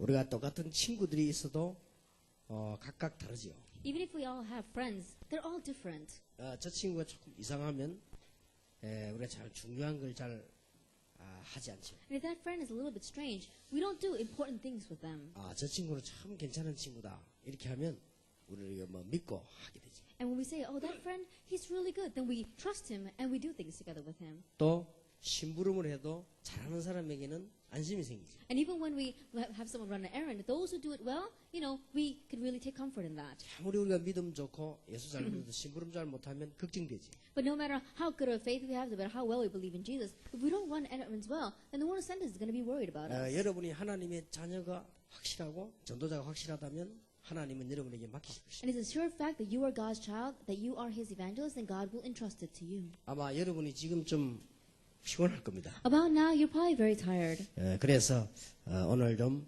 우리가 똑같은 친구들이 있어도 각각 다르지요. Even if we all have friends, they're all different. 저 친구가 조금 이상하면 우리가 잘 중요한 걸 잘 하지 않죠. And if that friend is a little bit strange, we don't do important things with them. 저 친구는 참 괜찮은 친구다. 이렇게 하면 우리가 뭐 믿고 하게 되죠. And when we say, oh, that friend, he's really good, then we trust him and we do things together with him. 또 심부름을 해도 잘하는 사람에게는 안심이 생기죠. And even when we have someone run an errand, those who do it well, we could really take comfort in that. 아무리 우리가 믿음 좋고 예수 잘 믿어도 심부름 잘 못하면 걱정되지. But no matter how good of faith we have, no matter how well we believe in Jesus, if we don't run errands well, then the one who sent us is going to be worried about us. 여러분이 하나님의 자녀가 확실하고 전도자가 확실하다면 하나님은 여러분에게 맡기실 것입니다. And it's a sure fact that you are God's child, that you are His evangelist, and God will entrust it to you. 아마 여러분이 지금 좀 피곤할 겁니다. About now, you're probably very tired. 그래서 오늘 좀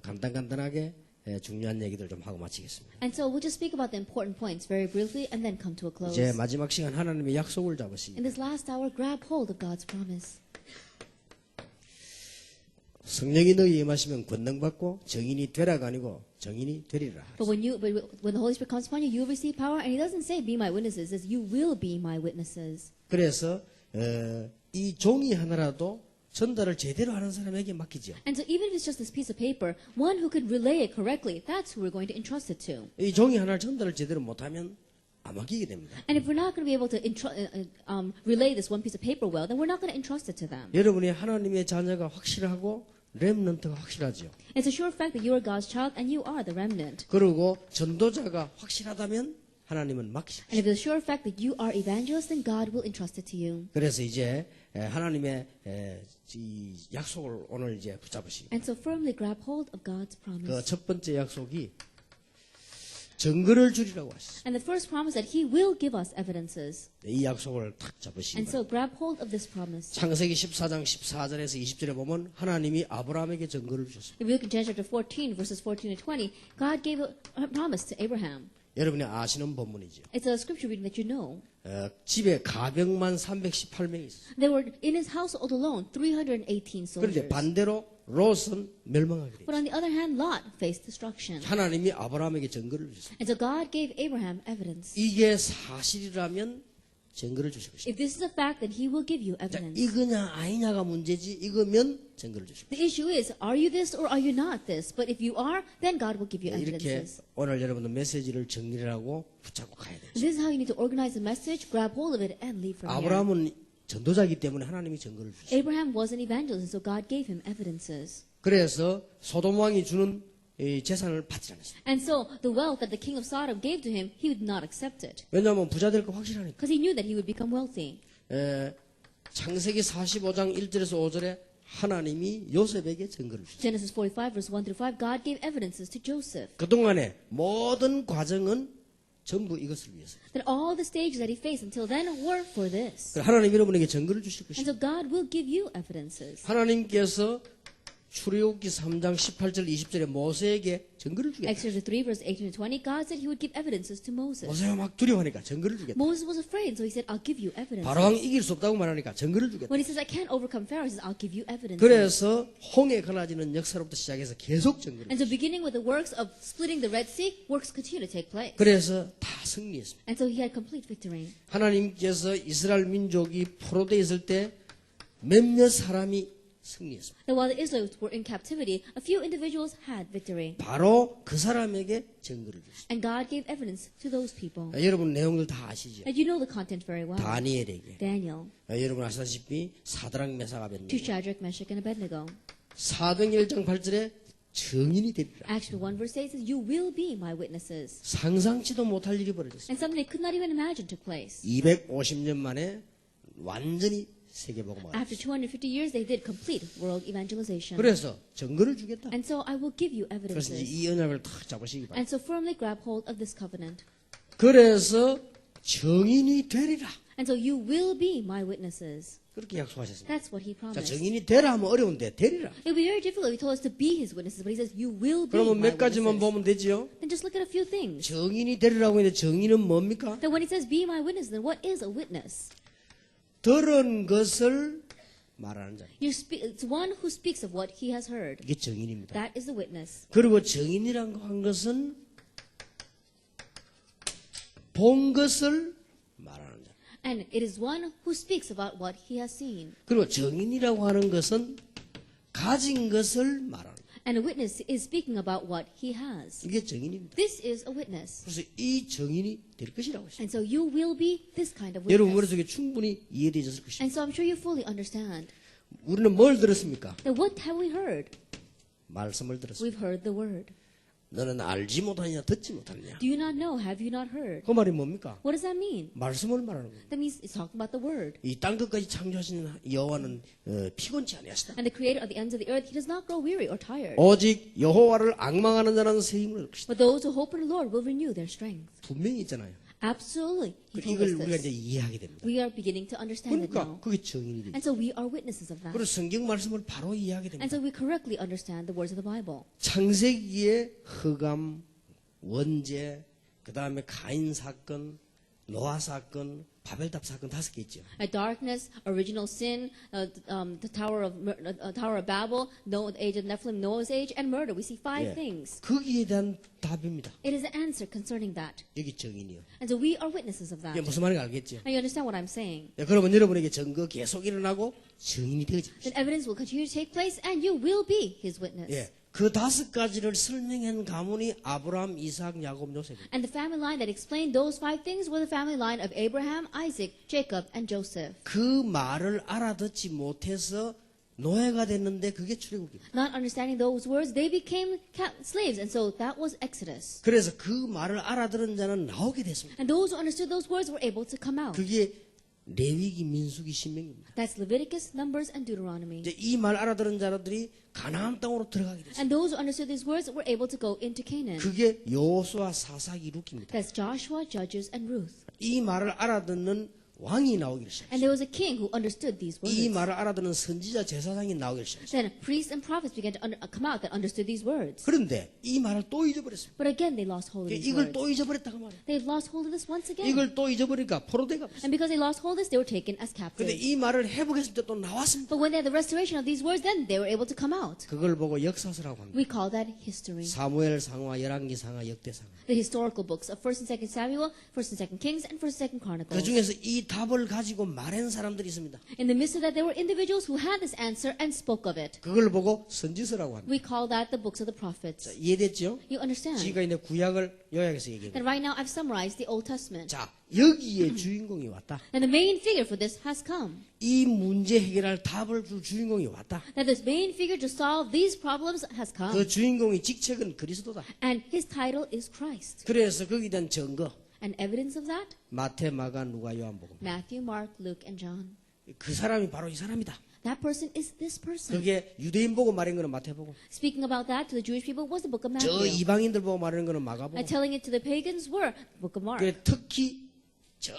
간단하게 중요한 얘기들 좀 하고 마치겠습니다. And so we'll just speak about the important points very briefly and then come to a close. 이제 마지막 시간 하나님의 약속을 잡으시기. In this last hour, grab hold of God's promise. 성령이 너희에 임하시면 권능 받고 정인이 되라가 아니고 정인이 되리라. But when the Holy Spirit comes upon you, you will receive power. And He doesn't say, "Be my witnesses." It says, "You will be my witnesses." 그래서 이 종이 하나라도 전달을 제대로 하는 사람에게 맡기죠. And so even if it's just this piece of paper, one who could relay it correctly, that's who we're going to entrust it to. 이 종이 하나를 전달을 제대로 못하면 안 맡기게 됩니다. And if we're not going to be able to relay this one piece of paper well, then we're not going to entrust it to them. 여러분이 하나님의 자녀가 확실하고 렘넌트가 확실하죠. It's a sure fact that you are God's child and you are the remnant. 그리고 전도자가 확실하다면 하나님은 맡기십시오. And if it's a sure fact that you are evangelist, then God will entrust it to you. 그래서 이제 하나님의 이 약속을 오늘 이제 붙잡으시고. And so firmly grab hold of God's promise. 그 첫 번째 약속이 증거를 주리라고 하셨어요. And the first promise that He will give us evidences. 이 약속을 탁 잡으시기 And so grab hold of this promise. 창세기 14장 14절에서 20절에 보면 하나님이 아브라함에게 증거를 주셨습니다. If you look in Genesis chapter 14, verses 14 to 20, God gave a promise to Abraham. 여러분이 아시는 본문이죠. It's a scripture reading that you know. 집에 가병만 318명이 있었어요. There were in his household alone 318 그런데 soldiers. 반대로 롯은 멸망하게 됐어요. But on the other hand, Lot faced destruction. 하나님이 아브라함에게 증거를 주셨어요. And so God gave Abraham evidence. 이게 사실이라면 증거를 주실 것입니다. If this is a fact, then He will give you 자, evidence. 이거냐 아니냐가 문제지 이거면 증거를 주실 The issue is, are you this or are you not this? But if you are, then God will give you 것입니다. 이렇게 evidences. 오늘 여러분들 메시지를 정리를 하고 붙잡고 가야 돼요. This is how you need to organize the message, grab hold of it, and leave from here. 아브라함은 전도자이기 때문에 하나님이 증거를 주셨어요. Abraham was an evangelist, so God gave him evidences. 그래서 소돔 왕이 주는 이 재산을 받지 않았어요. And so the wealth that the king of Sodom gave to him, he would not accept it. 왜냐하면 부자 될 거 확실하니까. Because he knew that he would become wealthy. 창세기 45장 1절에서 5절에 하나님이 요셉에게 증거를 주셨어요. Genesis 45, verse 1 through 5, God gave evidences to Joseph. 그동안의 모든 과정은 전부 이것을 위해서. That all the stages that he faced until then were for this. 하나님 여러분에게 증거를 주실 And 것입니다. so God will give you evidences. 하나님께서 출애굽기 3장 18절 20절에 모세에게 증거를 주겠다. Exodus 3, verse 18 to 20, God said he would give evidences to Moses. 모세가 막 두려워하니까 증거를 주겠다. Moses was afraid, so he said, I'll give you evidences. 바로왕 이길 수 없다고 말하니까 증거를 주겠다. When he says, I can't overcome Pharaoh, he says, I'll give you evidences. 그래서 홍해 갈라지는 역사로부터 시작해서 계속 증거를 And so beginning with the works of splitting the Red Sea, works continue to take place. 그래서 다 승리했습니다. And so he had complete victory. 하나님께서 이스라엘 민족이 포로되어 있을 때 몇몇 사람이 승리했습니다. That while the Israelites were in captivity, a few individuals had victory. 바로 그 사람에게 증거를 줬습니다. And God gave evidence to those people. 여러분 내용들 다 아시죠? And you know the content very well. 다니엘에게. Daniel, 여러분 아시다시피 사드락 메삭 아벤느고. to Shadrach, Meshach, and Abednego. 사도행 1장 8절에 증인이 되리라. Acts 1 verse 8 says, You will be my witnesses. 상상치도 못할 일이 벌어졌습니다. And something they could not even imagine took place. 250년 만에 완전히 세계복음화. After 250 years, they did complete world evangelization. 그래서 증거를 주겠다. And so I will give you 그래서 이제 evidences. 이 언약을 탁 잡으시기 바랍니다. And so firmly grab hold of this covenant. 그래서 증인이 되리라. And so you will be my witnesses. 그렇게 약속하셨습니다. That's what he 자, promised. 증인이 되라 하면 어려운데 되리라. It would be very difficult if he told us to be his witnesses, but he says, You will be 그러면 my 몇 가지만 witnesses. 보면 되지요. Then just look at a few things. 증인이 되리라고 했는데 증인은 뭡니까? Then when he says, Be my witness, then what is a witness? 들은 것을 말하는 자. It's one who speaks of what he has heard. 이게 증인입니다. That is the witness. 그리고 증인이라고 한 것은 본 것을 말하는 자. And it is one who speaks about what he has seen. 그리고 증인이라고 하는 것은 가진 것을 말하는 자. And a witness is speaking about what he has. 이게 증인입니다. This is a witness. 그래서 이 증인이 될 것이라고 했습니다. And so you will be this kind of 여러분 witness. 머릿속에 충분히 이해되었을 것입니다. And so I'm sure you fully understand. 우리는 뭘 들었습니까? Then what have we heard? 말씀을 들었습니다. We've heard the word. 너는 알지 못하느냐 듣지 못하느냐. Do you not know? Have you not heard? 그 말이 뭡니까? What does that mean? 말씀을 말하는 겁니다. That means it's talking about the word. 이 땅 끝까지 창조하신 여호와는 피곤치 아니하시다. And the creator of the ends of the earth, he does not grow weary or tired. 오직 여호와를 앙망하는 자는 새 힘을 얻을 것이다. But those who hope in the Lord will renew their strength. 분명히 있잖아요. Absolutely. He told 이걸 us 우리가 이제 this. 이해하게 됩니다. We are beginning to understand it 그러니까 now. 그게 정인이 됩니다. And so we are witnesses of that. 그리고 성경 말씀을 바로 이해하게 And 됩니다. so we correctly understand the words of the Bible. 창세기의 흑암, 원죄, 그 다음에 가인 사건, 노아 사건, 바벨탑 사건 5개 있죠. Darkness, original sin, the Tower of Babel, the age of Nephilim, Noah's age, and murder. We see 5 예. things. 거기에 대한 답입니다. It is an answer concerning that. 여기 정인이요. And so we are witnesses of 이게 that. 무슨 말인지 알겠죠? Now you understand what I'm saying. 네, 그러면 여러분에게 증거 계속 일어나고 증인이 되어집니다. Then evidence will continue to take place and you will be his witness. 예, 그 5가지를 설명한 가문이 아브라함, 이삭, 야곱, 요셉입니다. And the family line that explained those 5 things were the family line of Abraham, Isaac, Jacob, and Joseph. 그 말을 알아듣지 못해서 노예가 됐는데 그게 출애굽입니다. Not understanding those words, they became slaves, and so that was Exodus. 그래서 그 말을 알아들은 자는 나오게 됐습니다. And those who understood those words were able to come out. 그게 레위기, 민수기, 신명기입니다. That's Leviticus, Numbers, and Deuteronomy. 이제 이 말 알아들은 자들이 가나안 땅으로 들어가게 됐습니다. And those who understood these words were able to go into Canaan. 그게 여호수아, 사사기, 룻기입니다. That's Joshua, Judges, and Ruth. 이 말을 알아듣는 왕이 나오기를 시작했습니다. And there was a king who understood these 이 words. 말을 알아듣는 선지자, 제사장이 나오기를 시작했습니다. Then priests and prophets began to come out that understood these words. 그런데 이 말을 또 잊어버렸습니다. But again, they lost hold of these 이걸 words. 또 잊어버렸다고 말이에요. They lost hold of this once again. 이걸 또 잊어버리니까 포로돼가 버렸어요. And because they lost hold of this, they were taken as 근데 captives. 이 말을 회복했을 때 또 나왔습니다. But when they had the restoration of these words, then they were able to come out. 그걸 보고 역사서라고 합니다. We call that history. 사무엘 상하, 열왕기 상하, 역대상하. The historical books of 1st and 2nd Samuel, 1st and 2nd Kings, and 1st and 2nd 그 Chronicles. 중에서 이 답을 가지고 말한 사람들이 있습니다. In the midst of that, there were individuals who had this answer and spoke of it. 그걸 보고 선지서라고 합니다. We call that the books of the prophets. 이해됐죠? You understand? 지가 이제 구약을 요약해서 얘기해요. And right now, I've summarized the Old Testament. 자, 여기에 주인공이 왔다. And the main figure for this has come. 이 문제 해결할 답을 줄 주인공이 왔다. That this main figure to solve these problems has 그 come. 주인공의 직책은 그리스도다. And his title is Christ. 그래서 거기에 대한 증거 And evidence of that? 마태, 마가, 누가, 요한복음. Matthew, Mark, Luke, and John. 그 사람이 바로 이 사람이다. That person is this person. 그게 유대인 보고 말한 거는 마태복음. Speaking about that to the Jewish people was the book of 저 Matthew. 이방인들 보고 말하는 거는 마가복음. And telling it to the pagans were the book of Mark. 그래, 특히 저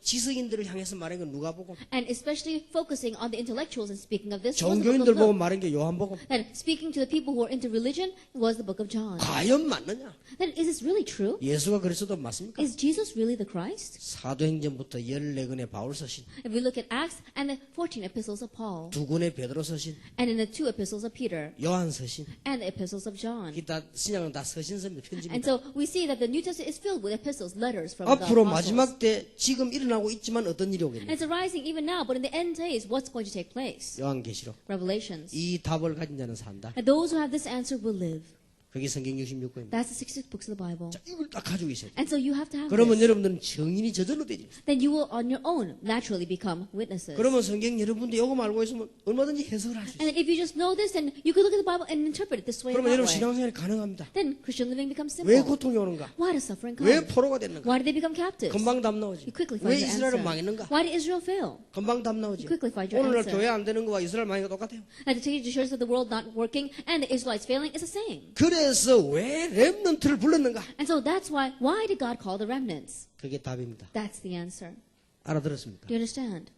지성인들을 향해서 말한 건 누가복음. And especially focusing on the intellectuals and speaking of this was the book 종교인들 of 보고 Luke. 말한 게 요한복음. And speaking to the people who are into religion was the book of John. 과연 맞느냐? Then is this really true? 예수가 그리스도 맞습니까? Is Jesus really the Christ? 사도행전부터 14권의 바울 서신, If we look at Acts and the 14 epistles of Paul, 2권의 베드로 서신, and in the 2 epistles of Peter, 요한 서신, and the epistles of John. 기타 신약은 다 서신서입니다. And 편지입니다. so we see that the New Testament is filled with epistles, letters from the 앞으로 apostles. 마지막 때 지금 일어나고 있지만 어떤 일이 And 오겠냐? it's arising even now, but in the end days, what's going to take place? 요한계시록. Revelations. 이 답을 가진 자는 산다. And those who have this answer will live. 그게 성경 66권입니다. That's the 66 books of the Bible. 자, 이걸 딱 가지고 있어야 돼. And so you have to have 그러면 this. 여러분들은 증인이 저절로 되지. Then you will on your own naturally become witnesses. 그러면 성경 여러분들 이거 알고 있으면 얼마든지 해석을 할 수 있어요. And if you just know this, then you could look at the Bible and interpret it this way or 그러면 여러분 that way. 신앙생활이 가능합니다. Then Christian living becomes 왜 simple. 고통이 오는가? Why does suffering 왜 come? 포로가 됐는가? Why did they become captives? 금방 답 나오지. You quickly 왜 find your 이스라엘은 answer. 망했는가? Why did Israel fail? 금방 답 나오지. Quickly find your 오늘날 answer. 교회 안 되는 거와 이스라엘 망한 거 똑같아요. And to take the church of the world not working and the Israelites failing is the same. 그래서 왜 렘넌트를 불렀는가? And so that's why did God call the remnants? 그게 답입니다. That's the answer. 알아들었습니까? Do you understand?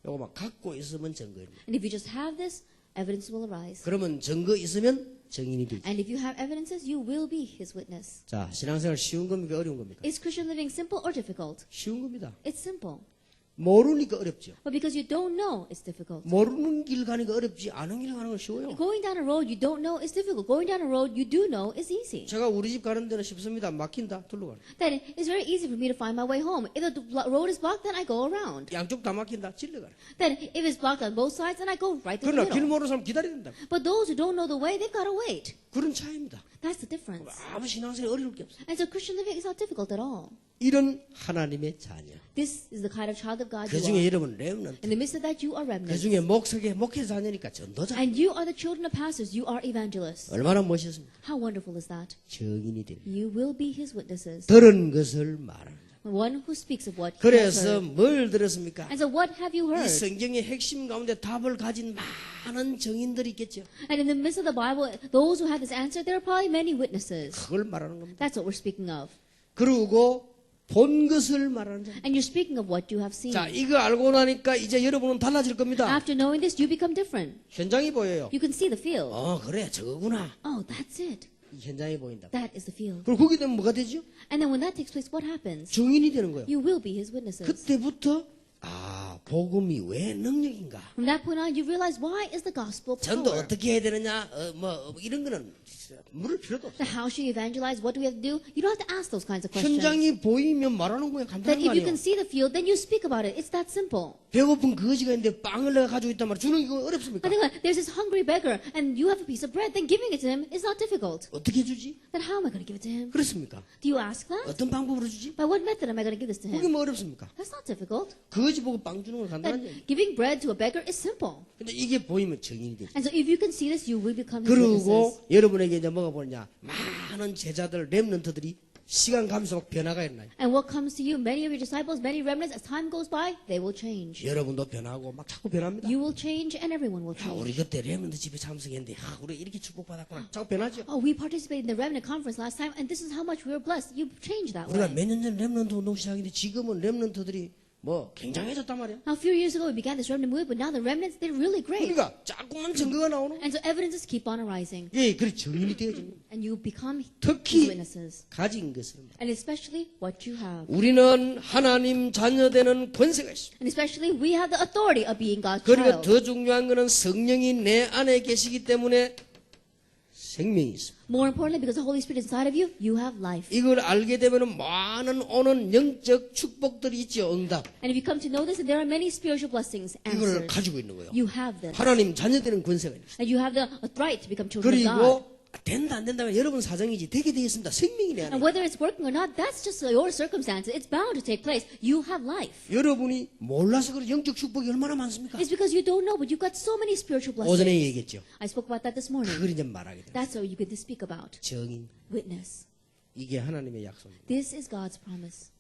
요거 막 갖고 있으면 증거입니다. And if you just have this, evidence will arise. 그러면 증거 있으면 증인이 되지. And if you have evidences, you will be his witness. 자, 신앙생활 쉬운 겁니까? 어려운 겁니까? Is Christian living simple or difficult? 쉬운 겁니다. It's simple. 모르니까 어렵죠. But because you don't know, it's difficult. 모르는 길 가니까 어렵지 아는 길 가는 건 쉬워요. Going down a road you don't know is difficult. Going down a road you do know is easy. 제가 우리 집 가는 데는 쉽습니다. 막힌다. 둘러 가는. Then it's very easy for me to find my way home. If the road is blocked, then I go around. 양쪽 다 막힌다. 질러 가는. Then if it's blocked on both sides, then I go right through 그러나 the 길 middle. 모르는 사람 기다려야 된다. But those who don't know the way, they've got to wait. 그런 차이입니다. That's the difference. 아무 신앙생활 어려울 게 없어요. And so Christian living is not difficult at all. 이런 하나님의 자녀. This is the kind of child of God 그 you 중에 are. 여러분 렘넌트. In the midst of that, you are 그 remnants. 중에 목회 자녀니까 전도자. And you are the children of pastors. You are evangelists. 얼마나 멋있습니까? How wonderful is that? 증인이 됩니다. You will be his witnesses. 들은 것을 말하는 자. One who speaks of what he has 그래서 heard. 뭘 들었습니까? And so what have you 이 heard? 성경의 핵심 가운데 답을 가진 많은 증인들이 있겠죠. And in the midst of the Bible, those who have this answer, there are probably many witnesses. 그걸 말하는 겁니다. That's what we're speaking of. 그리고 본 것을 말하는 자. And you're speaking of what you have seen. 자, 이거 알고 나니까 이제 여러분은 달라질 겁니다. After knowing this, you become different. 현장이 보여요. You can see the field. 그래, 저거구나. Oh, that's it. 이 현장이 보인다. That is the field. 그리고 거기 되면 뭐가 되죠? And then when that takes place, what happens? 증인이 되는 거예요. You will be his witnesses. 그때부터 복음이 왜 능력인가? From that point on, you realize why is the gospel 전도 power? 어떻게 해야 되느냐? 이런 거는 물을 필요도 없어. Then how should you evangelize? What do we have to do? You don't have to ask those kinds of questions. 현장이 보이면 말하는 거야. That 간단한 거 if you 아니에요. can see the field, then you speak about it. It's that simple. 배고픈 거지가 있는데 빵을 내가 가지고 있단 말이야. 주는 거 어렵습니까? I think like, there's this hungry beggar, and you have a piece of bread. Then giving it to him is not difficult. 어떻게 주지? Then how am I going to give it to him? 그렇습니까? Do you ask that? 어떤 방법으로 주지? By what method am I going to give this to 그게 him? 뭐 어렵습니까? That's not difficult. 거지 보고 빵 주는 건 간단한 Then 얘기. giving bread to a beggar is simple. 근데 이게 보이면 증인이 되죠. And so if you can see this, you will become his 그리고 witnesses. 여러분에게 이제 뭐가 보느냐? 많은 제자들, 렘넌트들이 시간 가면서 막 변화가 일어나요. And what comes to you, many of your disciples, many remnants, as time goes by, they will change. 여러분도 변하고 막 자꾸 변합니다. You will change and everyone will 야, change. 우리 그때 렘넌트 집에 참석했는데 우리 이렇게 축복받았구나. 자꾸 변하죠. Oh, we participated in the remnant conference last time, and this is how much we were blessed. You change that 우리가 way. 몇 년 전 렘넌트 운동 시작했는데 지금은 렘넌트들이 굉장해졌단 말이야. Now, a few years ago, we began this remnant movement, but now the remnants, they're really great. 그러니까 자꾸만 증거가 나오는 거야. And so evidences keep on arising. 예, 그래 증인이 되어지는 거야. And you become his 특히 witnesses. 가진 것을. And especially what you have. 우리는 하나님 자녀되는 권세가 있습니다. And especially we have the authority of being God's 그리고 child. 더 중요한 것은 성령이 내 안에 계시기 때문에 생명이 있습니다. More importantly, because the Holy Spirit is inside of you, you have life. 이걸 알게 되면 많은 오는 영적 축복들이 있죠. 응답. And if you come to know this, there are many spiritual blessings, 이걸 answers. 가지고 있는 거예요. You have this. 하나님 자녀되는 권세가 있습니다. And you have the right to become children of God. 그리고 된다 안 된다면 여러분 사정이지 되게 되겠습니다. 생명이 내 안에. And whether it's working or not, that's just your circumstances. It's bound to take place. You have life. 여러분이 몰라서 그런 영적 축복이 얼마나 많습니까? It's because you don't know, but you've got so many spiritual 오전에 blessings. 얘기했죠. I spoke about that this morning. 그걸 이제 말하게 돼요. That's what you get to speak about. 정인. Witness. 이게 하나님의 약속입니다. This is God's promise.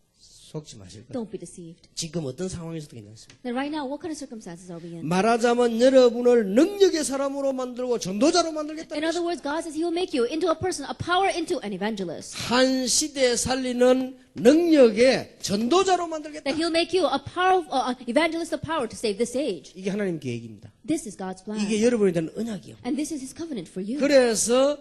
속지 마실 거예요. Don't be deceived. 지금 어떤 상황에서도 괜찮습니다. Then right now, what kind of circumstances are we in? 말하자면 여러분을 능력의 사람으로 만들고 전도자로 만들겠다. In other words, God says He will make you into a person, a power into an evangelist. 한 시대 살리는 능력의 전도자로 만들겠다. That He'll make you a power, an evangelist of power to save this age. 이게 하나님 계획입니다. This is God's plan. 이게 여러분에 대한 언약이요. And this is His covenant for you. 그래서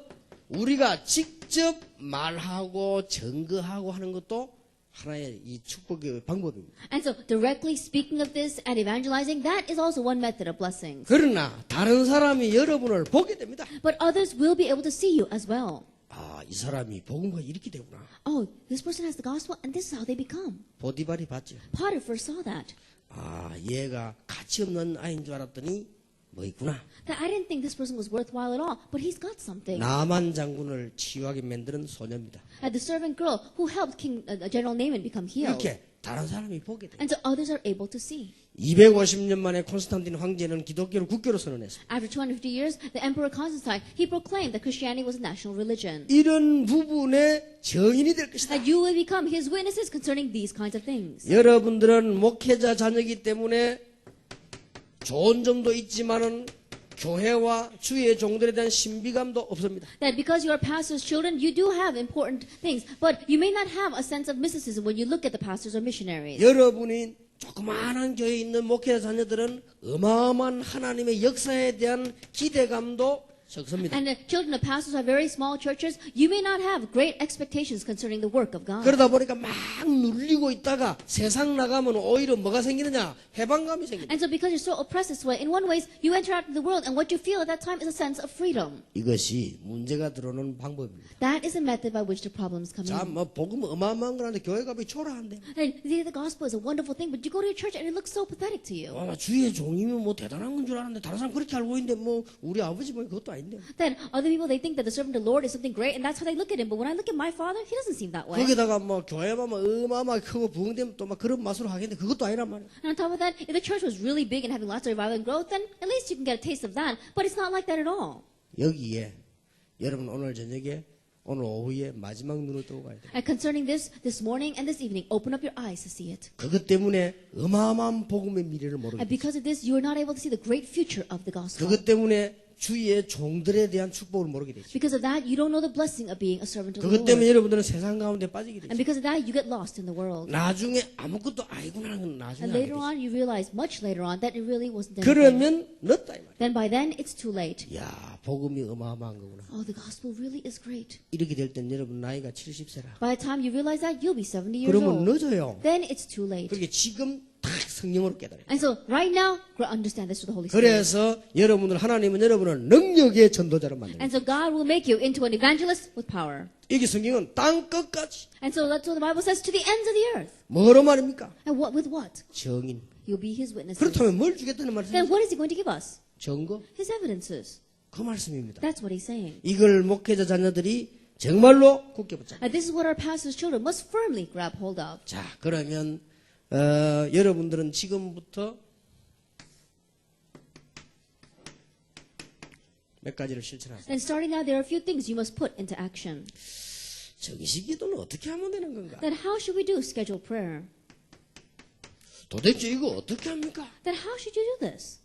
우리가 직접 말하고 증거하고 하는 것도 하나의 이 축복의 방법입니다. And so, directly speaking of this and evangelizing, that is also one method of blessings. 그러나 다른 사람이 여러분을 보게 됩니다. But others will be able to see you as well. 이 사람이 복음과 이렇게 되구나. Oh, this person has the gospel, and this is how they become. 보디발이 봤죠. Potiphar saw that. 얘가 가치 없는 아이인 줄 알았더니 뭐 있구나. That I didn't think this person was worthwhile at all, but he's got something. 나만 장군을 치유하게 만드는 소녀입니다. The servant girl who helped General Naaman become healed. 이렇게 다른 사람이 보게 돼요. And so others are able to see. 250년 만에 콘스탄틴 황제는 기독교를 국교로 선언했습니다. After 250 years, the Emperor Constantine, he proclaimed that Christianity was a national religion. 이런 부분에 증인이 될 것이다. That you will become his witnesses concerning these kinds of things. 여러분들은 목회자 자녀이기 때문에 좋은 점도 있지만은 교회와 주의 종들에 대한 신비감도 없습니다. That because you are pastor's children, you do have important things, but you may not have a sense of mysticism when you look at the pastors or missionaries. 여러분이 조그마한 교회에 있는 목회자 자녀들은 어마어마한 하나님의 역사에 대한 기대감도 적습니다. And the children of pastors who have very small churches, you may not have great expectations concerning the work of God. 그러다 보니까 막 눌리고 있다가 세상 나가면 오히려 뭐가 생기느냐? 해방감이 생깁니다. And so because you're so oppressed this way, in one way, you enter out into the world, and what you feel at that time is a sense of freedom. 이것이 문제가 들어오는 방법입니다. That is the method by which the problems come 자, in. 뭐 복음 어마어마한 거라는데 교회 가면 초라한데. And the gospel is a wonderful thing, but you go to your church and it looks so pathetic to you. 주의 종이면 뭐 대단한 건 줄 알았는데 다른 사람 그렇게 알고 있는데 뭐 우리 아버지 보니 그것도 아닌데. Then other people, they think that the servant of the Lord is something great, and that's how they look at him. But when I look at my father, he doesn't seem that way. 거기다가 뭐 교회만 뭐 어마어마하게 크고 부흥되면 또 막 그런 맛으로 하겠는데 그것도 아니란 말이야. And on top of that, if the church was really big and having lots of revival and growth, then at least you can get a taste of that. But it's not like that at all. 여기에 여러분 오늘 저녁에 오늘 오후에 마지막 눈을 뜨고 가야 돼. And concerning this morning and this evening, open up your eyes to see it. 그것 때문에 어마어마한 복음의 미래를 모르게. And because of this, you are not able to see the great future of the gospel. 그것 때문에 주의 종들에 대한 축복을 모르게 되죠. Because of that, you don't know the blessing of being a servant of the 그것 때문에 Lord. 여러분들은 세상 가운데 빠지게 되죠. And because of that, you get lost in the world. 나중에 아무것도 아니구나 하는 건 나중에 And 알게 later 되죠. on, you realize, much later on, that it really wasn't anything. 그러면 늦다 이 말이야. Then by then, it's too late. 야, 복음이 어마어마한 거구나. Oh, the gospel really is great. 이렇게 될 땐 여러분 나이가 70세라. By the time you realize that, you'll be 70 years 그러면 old. 늦어요. Then it's too late. 그렇게 지금 딱 성령으로 깨달아요. And so right now, understand this with the Holy Spirit. 그래서 여러분들 하나님은 여러분을 능력의 전도자로 만듭니다. And so God will make you into an evangelist with power. 이게 성경은 땅 끝까지 And so that's what the Bible says, to the ends of the earth. 뭐로 말입니까? And what with what? 정인. You'll be his witnesses. 그렇다면 뭘 주겠다는 Then 말씀이죠? what is he going to give us? 증거? His evidences. 그 말씀입니다. That's what he's saying. 이걸 목회자 자녀들이 정말로 굳게 붙잡아. And this is what our pastors' children must firmly grab hold of. 자, 그러면 여러분들은 지금부터 몇 가지를 실천하세요. And starting now, there are a few things you must put into action. 정식기도는 어떻게 하면 되는 건가? Then how should we do scheduled prayer? 도대체 이거 어떻게 합니까? Then how should you do this?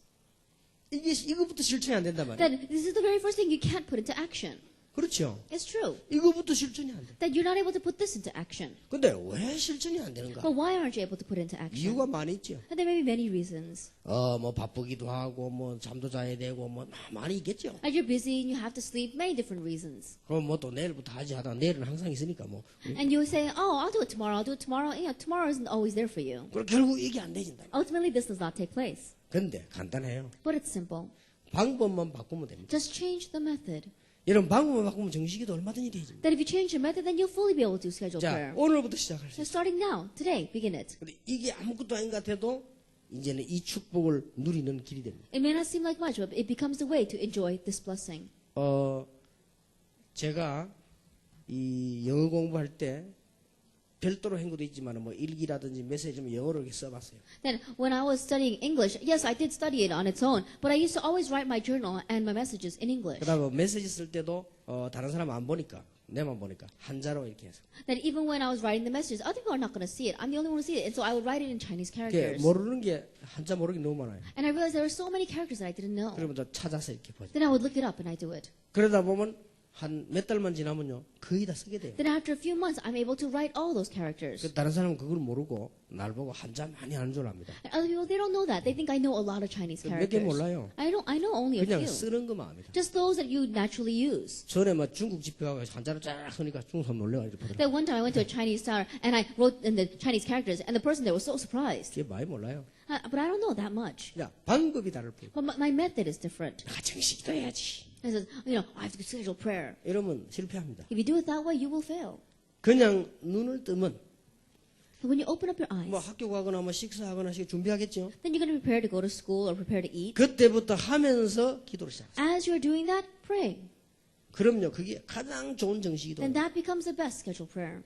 이거부터 실천이 안 된단 말이에요. Then this is the very first thing you can't put into action. 그렇죠. It's true. 이거부터 실천이 안 돼. That you're not able to put this into action. 근데 왜 실천이 안 되는가? But why aren't you able to put it into action? 이유가 많이 있죠. And there may be many reasons. 뭐 바쁘기도 하고, 뭐 잠도 자야 되고, 뭐 많이 있겠죠. And you're busy and you have to sleep, many different reasons. 그럼 뭐 또 내일부터 하지 하다 내일은 항상 있으니까 뭐. And you say, oh, I'll do it tomorrow, I'll do it tomorrow. You know, tomorrow isn't always there for you. 그럼 결국 이게 안 되진다. Ultimately, this does not take place. 근데 간단해요. But it's simple. 방법만 바꾸면 됩니다. Just change the method. 여러분 방법만 바꾸면 정식기도 얼마든지 되지. That if you change the method, then you'll fully be able to do scheduled 자, prayer. 오늘부터 시작할 수 So 있어요. starting now, today, begin it. 근데 이게 아무것도 아닌 것 같아도 이제는 이 축복을 누리는 길이 됩니다. It may not seem like much, but it becomes the way to enjoy this blessing. 제가 이 영어 공부할 때 별도로 한 것도 있지만 뭐 일기라든지 메시지는 영어로 이렇게 써봤어요. Then, when I was studying English, yes, I did study it on its own, but I used to always write my journal and my messages in English. 그다음에 메시지 쓸 때도 다른 사람 안 보니까 내만 보니까 한자로 이렇게 해서. That even when I was writing the messages, other people are not going to see it. I'm the only one who see it, and so I would write it in Chinese 그게 characters. 모르는 게 한자 모르는 게 너무 많아요. And I realized there were so many characters that I didn't know. 그러면 또 찾아서 이렇게 보죠. Then I would look it up and I do it. 그러다 보면 한 몇 달만 지나면요 거의 다 쓰게 돼요. Then after a few months, I'm able to write all those characters. 그 다른 사람은 그걸 모르고 날 보고 한자 많이 하는 줄 압니다. And other people, they don't know that. They think I know a lot of Chinese 몇 개 characters. 몰라요. I know only a 그냥 few. 쓰는 것만 압니다. Just those that you naturally use. 전에 막 중국 집회 가서 한자로 쫙 쓰니까 중국 사람 놀래가지고 보더라고요. That one time I went to a Chinese tower and I wrote in the Chinese characters, and the person there was so surprised. 그게 많이 몰라요. But I don't know that much. 야, 방법이 다를 뿐. But my method is different. 내가 정식기도 해야지. I said, I have to schedule prayer. 이러면 실패합니다. If you do it that way, you will fail. 그냥 눈을 뜨면 And when you open up your eyes, 뭐 학교 가거나 뭐 식사하거나 준비하겠죠. then you're going to prepare to go to school or prepare to eat. 그때부터 하면서 기도를 시작해요. As you're doing that, pray. 그럼요, 그게 가장 좋은 정식기도. Then that becomes the best scheduled prayer.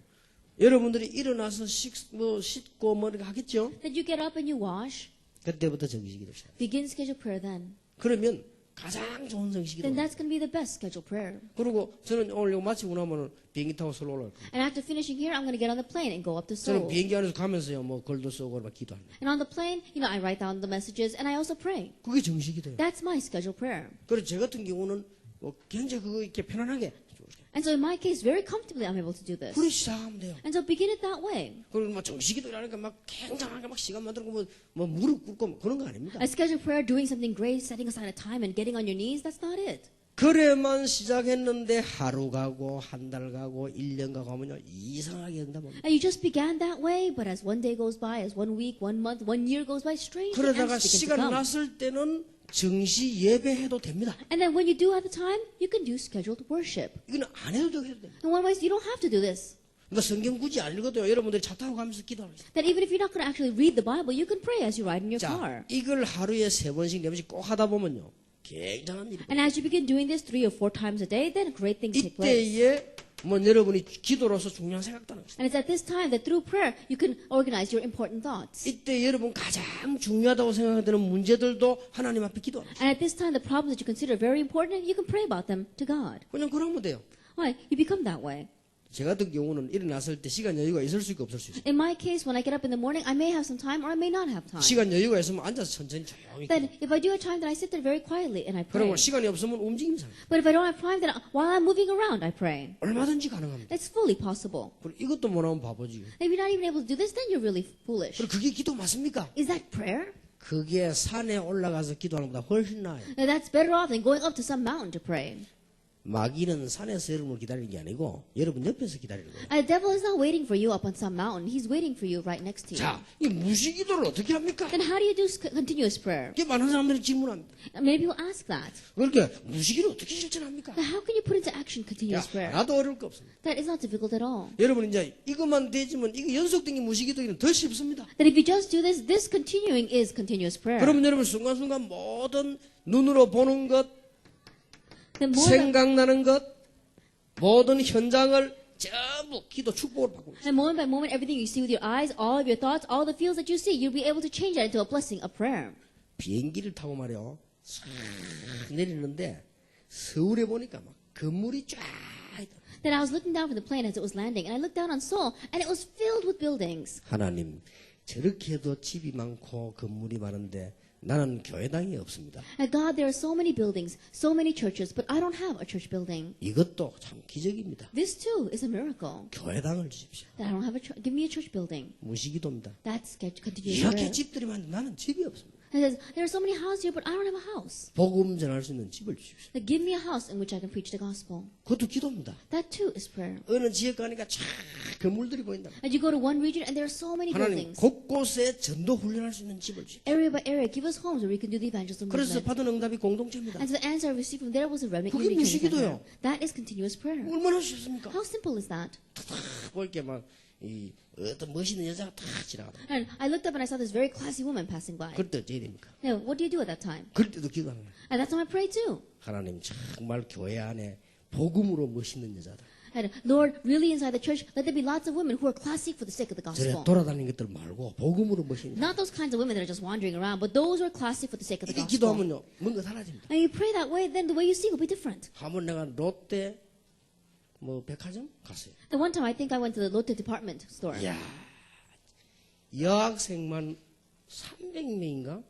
여러분들이 일어나서 씻고 뭐 이렇게 하겠죠. Then you get up and you wash. 그때부터 정식기도 시작. Begin scheduled prayer then. 그러면 가장 좋은 정식기도. Then that's going to be the best scheduled prayer. 그리고 저는 오늘 이거 마치고 나면은 비행기 타고 서울 올라갈 거예요. And after finishing here, I'm going to get on the plane and go up to 저는 Seoul. 비행기 안에서 가면서요, 뭐 글도 쓰고 막 기도합니다. And on the plane, I write down the messages and I also pray. 그게 정식이돼요. That's my scheduled prayer. 그래서 저 같은 경우는 뭐 굉장히 그거 이렇게 편안하게 And so in my case, very comfortably, I'm able to do this. 그래 시작하면 돼요. And so begin it that way. 그리고 뭐 정식이도라니까 막 굉장하게 막 시간 만들고 뭐 무릎 꿇고 뭐 그런 거 아닙니다. A scheduled prayer, doing something great, setting aside a time and getting on your knees, that's not it. 그래만 시작했는데 하루 가고 한 달 가고 1년 가고 하면요 이상하게 응답합니다. And you just began that way, but as one day goes by, as 1 week, 1 month, 1 year goes by, strange 그러다가 answers begin to 시간 come. 났을 때는 정시 예배해도 됩니다. And then when you do have the time, you can do scheduled worship. 이거는 안 해도 됩니다. In one way, you don't have to do this. 그러니까 성경 굳이 안 읽어도 여러분들이 차 타고 가면서 기도하고 있어요. That even if you're not going to actually read the Bible, you can pray as you ride in your car. 자, 이걸 하루에 3번씩 4번씩 꼭 하다 보면요. 굉장한 일이 And as you begin doing this 3 or 4 times a day, then great things take place. 이때에 뭐 여러분이 기도로서 중요한 생각도 하는 것입니다. And it's at this time that through prayer, you can organize your important thoughts. 이때 여러분 가장 중요하다고 생각되는 문제들도 하나님 앞에 기도하는 것입니다. And at this time, the problems that you consider very important, you can pray about them to God. 그냥 그러면 돼요. Why? You become that way. 제 같은 경우는 일어났을 때 시간 여유가 있을 수 있고 없을 수 있어요. In my case, when I get up in the morning, I may have some time or I may not have time. 시간 여유가 있으면 앉아서 천천히 조용히 Then if I do have time, then I sit there very quietly and I pray. 그러고 시간이 없으면 움직임상 But if I don't have time, then while I'm moving around, I pray. 얼마든지 가능합니다. That's fully possible. 그리고 이것도 못하면 바보지. If you're not even able to do this, then you're really foolish. 그리고 그게 기도 맞습니까? Is that prayer? 그게 산에 올라가서 기도하는 것보다 훨씬 나아요. Now, that's better off than going up to some mountain to pray. 마귀는 산에서 여러분을 기다리는 게 아니고 여러분 옆에서 기다리는 거예요. And the devil is not waiting for you up on some mountain. He's waiting for you right next to you. 자, 이 무시기도를 어떻게 합니까? Then how do you do continuous prayer? 이게 많은 사람들이 질문합니다. Many people ask that. 그러니까 무시기를 어떻게 실천합니까? Then how can you put into action 야, continuous prayer? 하나도 어려울 거 없습니다. That is not difficult at all. 여러분 이제 이것만 되지만 이거 연속된 게 무시기도는 더 쉽습니다. That if you just do this, this continuing is continuous prayer. 그러면 여러분 순간순간 모든 눈으로 보는 것, The more that, 생각나는 것, 모든 현장을 전부 기도 축복을 받고 있어요. and moment by moment, everything you see with your eyes, all of your thoughts, all the feels that you see, you'll be able to change that into a blessing, a prayer. 비행기를 타고 말이요. 싹 내리는데 서울에 보니까 막 건물이 쫙 있다. Then I was looking down from the plane as it was landing, and I looked down on Seoul, and it was filled with buildings. 하나님 저렇게 해도 집이 많고 건물이 많은데 나는 교회당이 없습니다. And God, there are so many buildings, so many churches, but I don't have a church building. 이것도 참 기적입니다. This too is a miracle. 교회당을 주십시오. That I don't have give me a church building. 무시기도입니다. That's continuous 이렇게 prayer. 집들이 많은데 나는 집이 없습니다. And it says, there are so many houses here, but I don't have a house. 복음 전할 수 있는 집을 주십시오. That give me a house in which I can preach the gospel. 그것도 기도입니다. That too is prayer. 어느 지역 가니까 쫙 건물들이 보인다. And you go to one region, and there are so many 하나님 buildings. 곳곳에 전도 훈련할 수 있는 집을 주십시오. Area by area, give us homes where we can do the evangelism 그래서 movement. 받은 응답이 공동체입니다. And so the answer I received from there was a remnant 그게 unity training 무시기도요. center. That is continuous prayer. 얼마나 쉽습니까? How simple is that? 볼게 막 이 어떤 멋있는 여자가 탁 지나가다. And I looked up and I saw this very classy woman passing by. 그럴 때 어떻게 됩니까? Now, what do you do at that time? 그럴 때도 기도하는 거예요. And that's how I pray too. 하나님 정말 교회 안에 복음으로 멋있는 여자들. And Lord, really inside the church, let there be lots of women who are classy for the sake of the 저래 gospel. 돌아다니는 것들 말고 복음으로 멋있는 여자. Not those kinds of women that are just wandering around, but those who are classy for the sake of the 이렇게 gospel. 기도하면요. 뭔가 달라집니다. And you pray that way, then the way you see will be different. 한번 내가 롯데 뭐 백화점 갔어요. The one time I think I went to the Lotte department store. 이야, 여학생만 300명인가?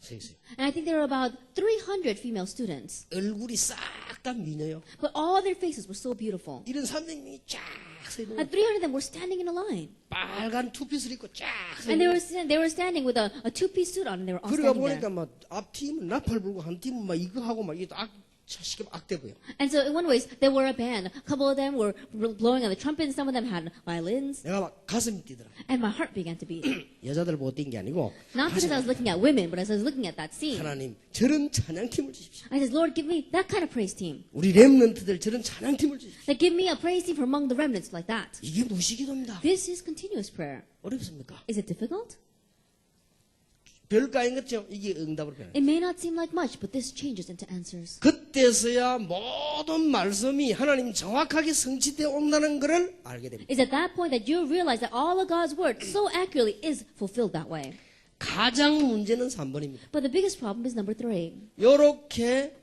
서 있어요. And I think there were about 300 female students. 얼굴이 싹 다 미녀요. But all their faces were so beautiful. 이런 300명이 쫙 서 있는 And 300 of them were standing in a line. 빨간 투피스를 입고 쫙 서 And 있는 they were standing with a two-piece suit on and they were all 그러다 standing 보니까 there. 막 앞 팀은 나팔 불고 한 팀은 막 이거 하고 막 이게 시켜 악대 보여. And so in one way, there were a band. A couple of them were blowing on the trumpets. Some of them had violins. 내가 막 가슴이 뛰더라. And my heart began to beat. 여자들 보고 뛴 게 아니고 Not because I was looking at women, but as I was looking at that scene. 하나님 저런 찬양팀을 주십시오. I said, Lord, give me that kind of praise team. 우리 렘넌트들 저런 찬양팀을 주십시오. Like, give me a praise team from among the remnants like that. 이게 무시기도입니다. This is continuous prayer. 어렵습니까? Is it difficult? 별거 아닌 것죠. 이게 응답으로 변해요. It may not seem like much, but this changes into answers. 그때서야 모든 말씀이 하나님 정확하게 성취되어 온다는 것을 알게 됩니다. It's at that point that you realize that all of God's word so accurately is fulfilled that way. 가장 문제는 3번입니다. But the biggest problem is number 3. 요렇게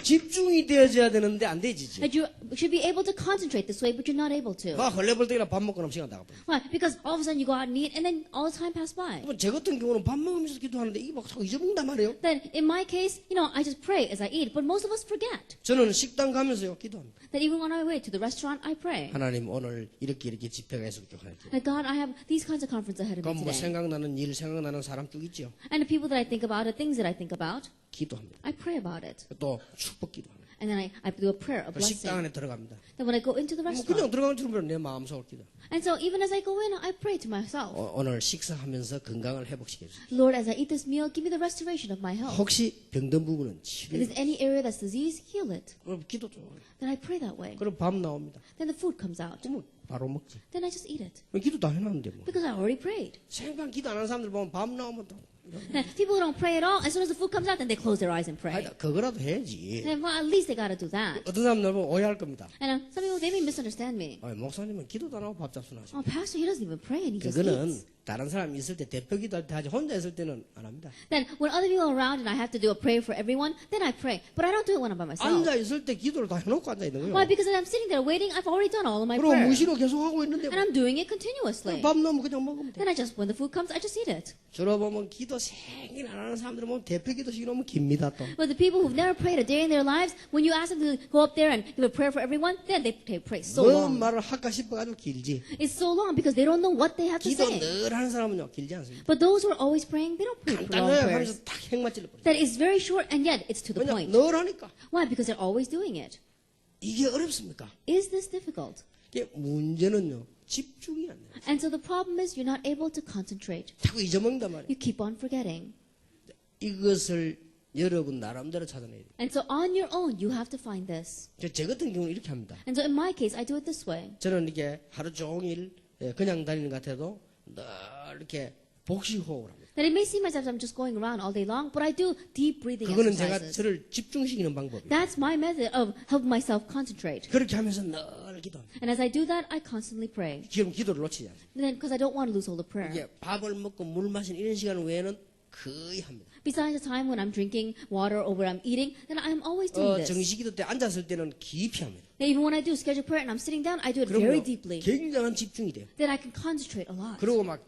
집중이 되어져야 되는데 안 되지지. That you should be able to concentrate this way, but you're not able to. 막 헐레벌떡이나 밥 먹고 나면 시간 다 가버려. Why? Because all of a sudden you go out and eat, and then all the time pass by. 제 같은 경우는 밥 먹으면서 기도하는데 이게 막 자꾸 잊어먹는단 말이에요. Then in my case, I just pray as I eat, but most of us forget. 저는 식당 가면서요 기도합니다. That even on our way to the restaurant, I pray. 하나님 오늘 이렇게 집회가 있을 때 하나님. That God, I have these kinds of conferences ahead of 그럼 me 뭐 today. 생각나는 일, 생각나는 사람 쭉 있죠. And the people that I think about, the things that I think about, 기도합니다. I pray about it. 또 축복 기도합니다. And then I do a prayer, a 그 식당 blessing. 안에 들어갑니다. Then when I go into the 뭐 restaurant. 그냥 들어가는 줄은 내 마음속으로 기도. And so even as I go in, I pray to myself. 오늘 식사하면서 건강을 회복시켜 주세요. Lord, as I eat this meal, give me the restoration of my health. 혹시 병든 부분은 If 치료. there's any area that's disease, heal it. 그럼 기도 좀. Then I pray that way. 그럼 밥 나옵니다. Then the food comes out. 그러면 바로 먹지. Then I just eat it. 기도 다 해놨는데 뭐. Because I already prayed. 생판 기도 안 하는 사람들 보면 밥 나오면 또. And people who don't pray at all, as soon as the food comes out, then they close their eyes and pray. 하여튼 그거라도 해야지. Then, well, at least they got to do that. 어떤 사람들 보면 오해할 겁니다. And some people, they may misunderstand me. 목사님은 기도도 안 하고 밥 잡수나 하시고. Oh, pastor, he doesn't even pray and he just 그거는 eats. 다른 사람 있을 때 대표 기도할 때 하지 혼자 있을 때는 안 합니다. Then when other people are around and I have to do a prayer for everyone, then I pray. But I don't do it when I'm by myself. 앉아 있을 때 기도를 다 해놓고 앉아 있는 거예요. Why? Because when I'm sitting there waiting, I've already done all of my 그리고 prayer. 무시로 계속 하고 있는데 And I'm doing it continuously. 밥 넣으면 그냥 먹으면 돼. Then I just, when the food comes, I just eat it. 주로 보면 기도 생일 안 하는 사람들은 보면 대표 기도식 너무 깁니다 또. But the people who've never prayed a day in their lives, when you ask them to go up there and give a prayer for everyone, then they pray so 뭔 long. 말을 할까 싶어가지고 길지. It's so long because they don't know what they have to 기도 say. 늘 하는 사람은요 길지 않습니다. But those who are always praying, they don't pray long 간단해요 prayers. 하면서 딱 핵만 찔러버려. That is very short and yet it's to the 왜냐 point. 늘 하니까. Why? Because they're always doing it. 이게 어렵습니까? Is this difficult? 이게 문제는요 집중이 안 돼요. And so the problem is you're not able to concentrate. 자꾸 잊어먹는단 말이에요. You keep on forgetting. 이것을 여러분 나름대로 찾아내야 돼요. And so on your own, you have to find this. 제 같은 경우는 이렇게 합니다. And so in my case, I do it this way. 저는 이게 하루 종일 그냥 다니는 것 같아도 늘 이렇게 복식호흡을 합니다. That it may seem as if I'm just going around all day long, but I do deep breathing 그거는 제가 exercises. 저를 집중시키는 방법이에요. That's my method of helping myself concentrate. 그렇게 하면서 늘 기도합니다. And as I do that, I constantly pray. 지금 기도를 놓치지 않습니다. Then, because I don't want to lose hold of prayer. 이게 밥을 먹고 물 마시는 이런 시간 외에는 거의 합니다. Besides the time when I'm drinking water or when I'm eating, then I'm always doing this. 정식기도 때 앉았을 때는 깊이 합니다. And even when I do scheduled prayer and I'm sitting down, I do it very 그러면 deeply. 굉장한 집중이 돼요. Then I can concentrate a lot. 그리고 막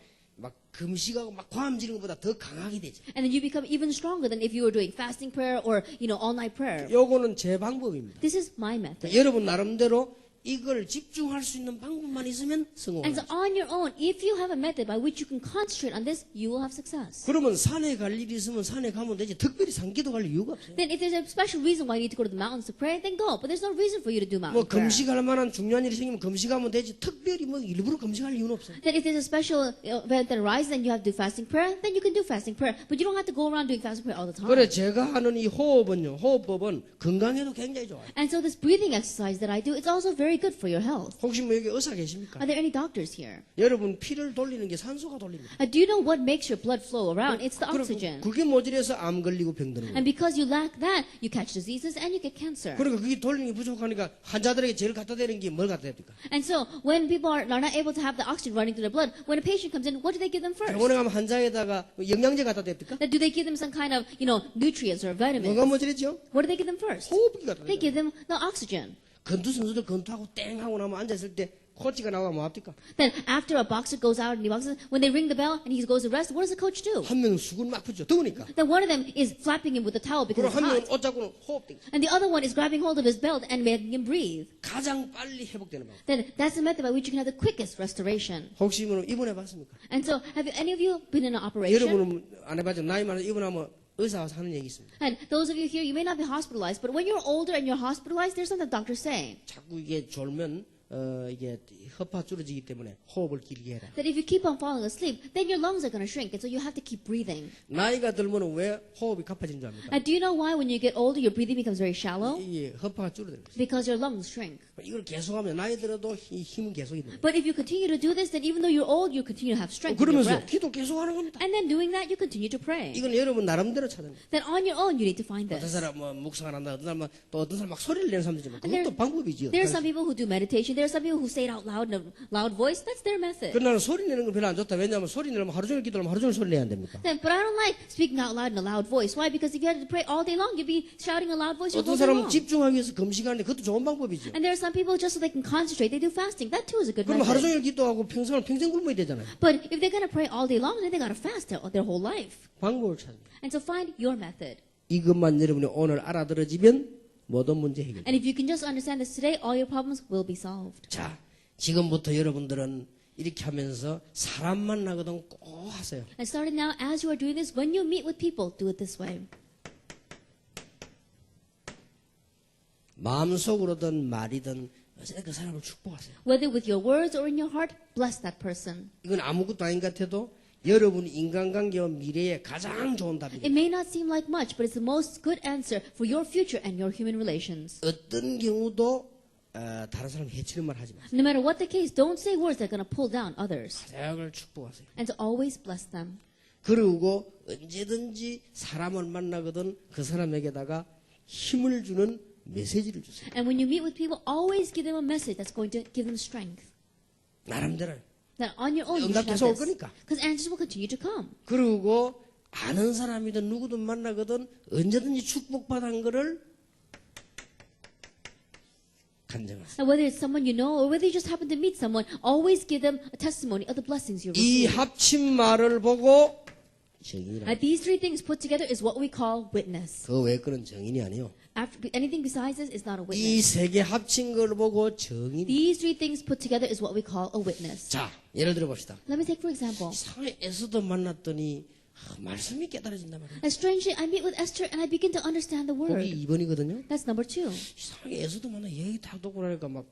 금식하고 막 과음지는 것보다 더 강하게 되죠. And then you become even stronger than if you were doing fasting prayer or, all-night prayer. 요거는 제 방법입니다. This is my method. 여러분 나름대로 이걸 집중할 수 있는 방법만 있으면 And 성공합니다. so on your own, if you have a method by which you can concentrate on this, you will have success. 그러면 산에 갈 일이 있으면 산에 가면 되지 특별히 산기도 갈 이유가 없어요. Then if there's a special reason why you need to go to the mountains to pray, then go. But there's no reason for you to do 뭐 mountain prayer. 금식할 만한 중요한 일이 생기면 금식하면 되지 특별히 뭐 일부러 금식할 이유는 없어요. Then if there's a special event that arises and you have to do fasting prayer, then you can do fasting prayer. But you don't have to go around doing fasting prayer all the time. 그래 제가 하는 이 호흡법은 건강에도 굉장히 좋아요. And so this breathing exercise that I do, it's also very good for your health. 혹시 뭐 여기 의사 계십니까? Are there any doctors here? 여러분 피를 돌리는 게 산소가 돌립니다. Do you know what makes your blood flow around? It's the oxygen. 그게 모자라서 암 걸리고 병드는 거예요. And because you lack that, you catch diseases and you get cancer. 그러니까 그게 돌리는 게 부족하니까 환자들에게 제일 갖다 대는 게 뭘 갖다 댑니까? And so when people are not able to have the oxygen running through their blood, when a patient comes in, what do they give them first? 병원에 가면 환자에다가 영양제 갖다 댑니까? Do they give them some kind of, nutrients or vitamins? 뭐가 모자라죠? What do they give them first? 호흡기 갖다 They 댑니다. give them the oxygen. 건투 선수들 건투하고 땡 하고 나면 앉아있을 때 코치가 나와 뭐 합니까? Then after a boxer goes out and he boxes, when they ring the bell and he goes to rest, what does the coach do? 한 명은 수건 막 푸죠. 더우니까. Then one of them is flapping him with the towel because 그리고 it's 한 명은 hot. 옷 잡고는 호흡. And the other one is grabbing hold of his belt and making him breathe. 가장 빨리 회복되는 방법. Then that's the method by which you can have the quickest restoration. 혹시 입원해 봤습니까? And so have any of you been in an operation? 여러분은 안 해봤죠. 나이 많아서 입원하면 의사 와서 하는 얘기 있습니다. And those of you here, you may not be hospitalized, but when you're older and you're hospitalized, there's something the doctors say. 자꾸 이게 졸면 이게 허파 줄어지기 때문에 호흡을 길게 해라. That if you keep on falling asleep, then your lungs are going to shrink, and so you have to keep breathing. 나이가 들면 왜 호흡이 가파지는 줄 압니까? And do you know why when you get older, your breathing becomes very shallow? 이게 허파가 줄어드는 거예요. Because your lungs shrink. 이걸 계속하면 나이 들어도 이 힘은 계속 있는 거예요. But if you continue to do this, then even though you're old, you continue to have strength in your 그러면서 breath. 기도 계속하는 겁니다. And then doing that, you continue to pray. 이건 여러분 나름대로 찾는 거예요. Then on your own, you need to find 어떤 this. 사람 뭐 묵상을 한다, 어떤 사람 또 어떤 사람 막 소리를 내는 사람도 있지만 And there- 그것도 방법이지요. There are some people who do meditation. There are some people who say it out loud in a loud voice. That's their method. 그러나 나는 소리 내는 건 별로 안 좋다. 왜냐하면 소리 내려면 하루 종일 기도하면 하루 종일 소리 내야 안 됩니까? But I don't like speaking out loud in a loud voice. Why? Because if you had to pray all day long, you'd be shouting a loud voice all 어떤 day 사람은 long. 집중하기 위해서 금식하는데 그것도 좋은 방법이죠. And there are some people just so they can concentrate, they do fasting. That too is a good 그럼 하루 method. 종일 기도하고 평생 굶어야 되잖아요. But if they're going to pray all day long, then they got to fast their whole life. 방법을 찾는 거예요. And so find your method. 이것만 여러분이 오늘 알아들어지면 모든 문제 해결. And if you can just understand this today, all your problems will be solved. 자, 지금부터 여러분들은 이렇게 하면서 사람 만나거든 꼭 하세요. And starting now, as you are doing this, when you meet with people, do it this way. 마음속으로든 말이든 어쨌든 그 사람을 축복하세요. Whether with your words or in your heart, bless that person. 이건 아무것도 아닌 것 같아도 여러분 인간관계와 미래에 가장 좋은 답이에요. It may not seem like much, but it's the most good answer for your future and your human relations. 어떤 경우도 다른 사람 해치는 말 하지 마세요. No matter what the case, don't say words that are going to pull down others. 가장을 축복하세요. And to always bless them. 그리고 언제든지 사람을 만나거든 그 사람에게다가 힘을 주는 메시지를 주세요. And when you meet with people, always give them a message that's going to give them strength. 나름대로. That on your own you 응답 should 계속 올 have this. 거니까. Because answers will continue to come. 그리고 아는 사람이든 누구든 만나거든 언제든지 축복받은 거를 간증하세요. And whether it's someone you know or whether you just happen to meet someone, always give them a testimony of the blessings you 이 receive. 합친 말을 보고 정인이라. And these three things put together is what we call witness. 그 외 거는 정인이 아니요. After, anything besides this is not a 이 witness. 세 개 합친 걸 보고 정인. These three things put together is what we call a witness. 자, 예를 들어 봅시다. Let me take for example. 상해 에서도 만났더니 말씀이 깨달아진단 말이에요. And strangely, I meet with Esther and I begin to understand the 거기 word. 2번이거든요. That's number 2. 상해 에서도 만나 얘기 탁 듣고 나니까 막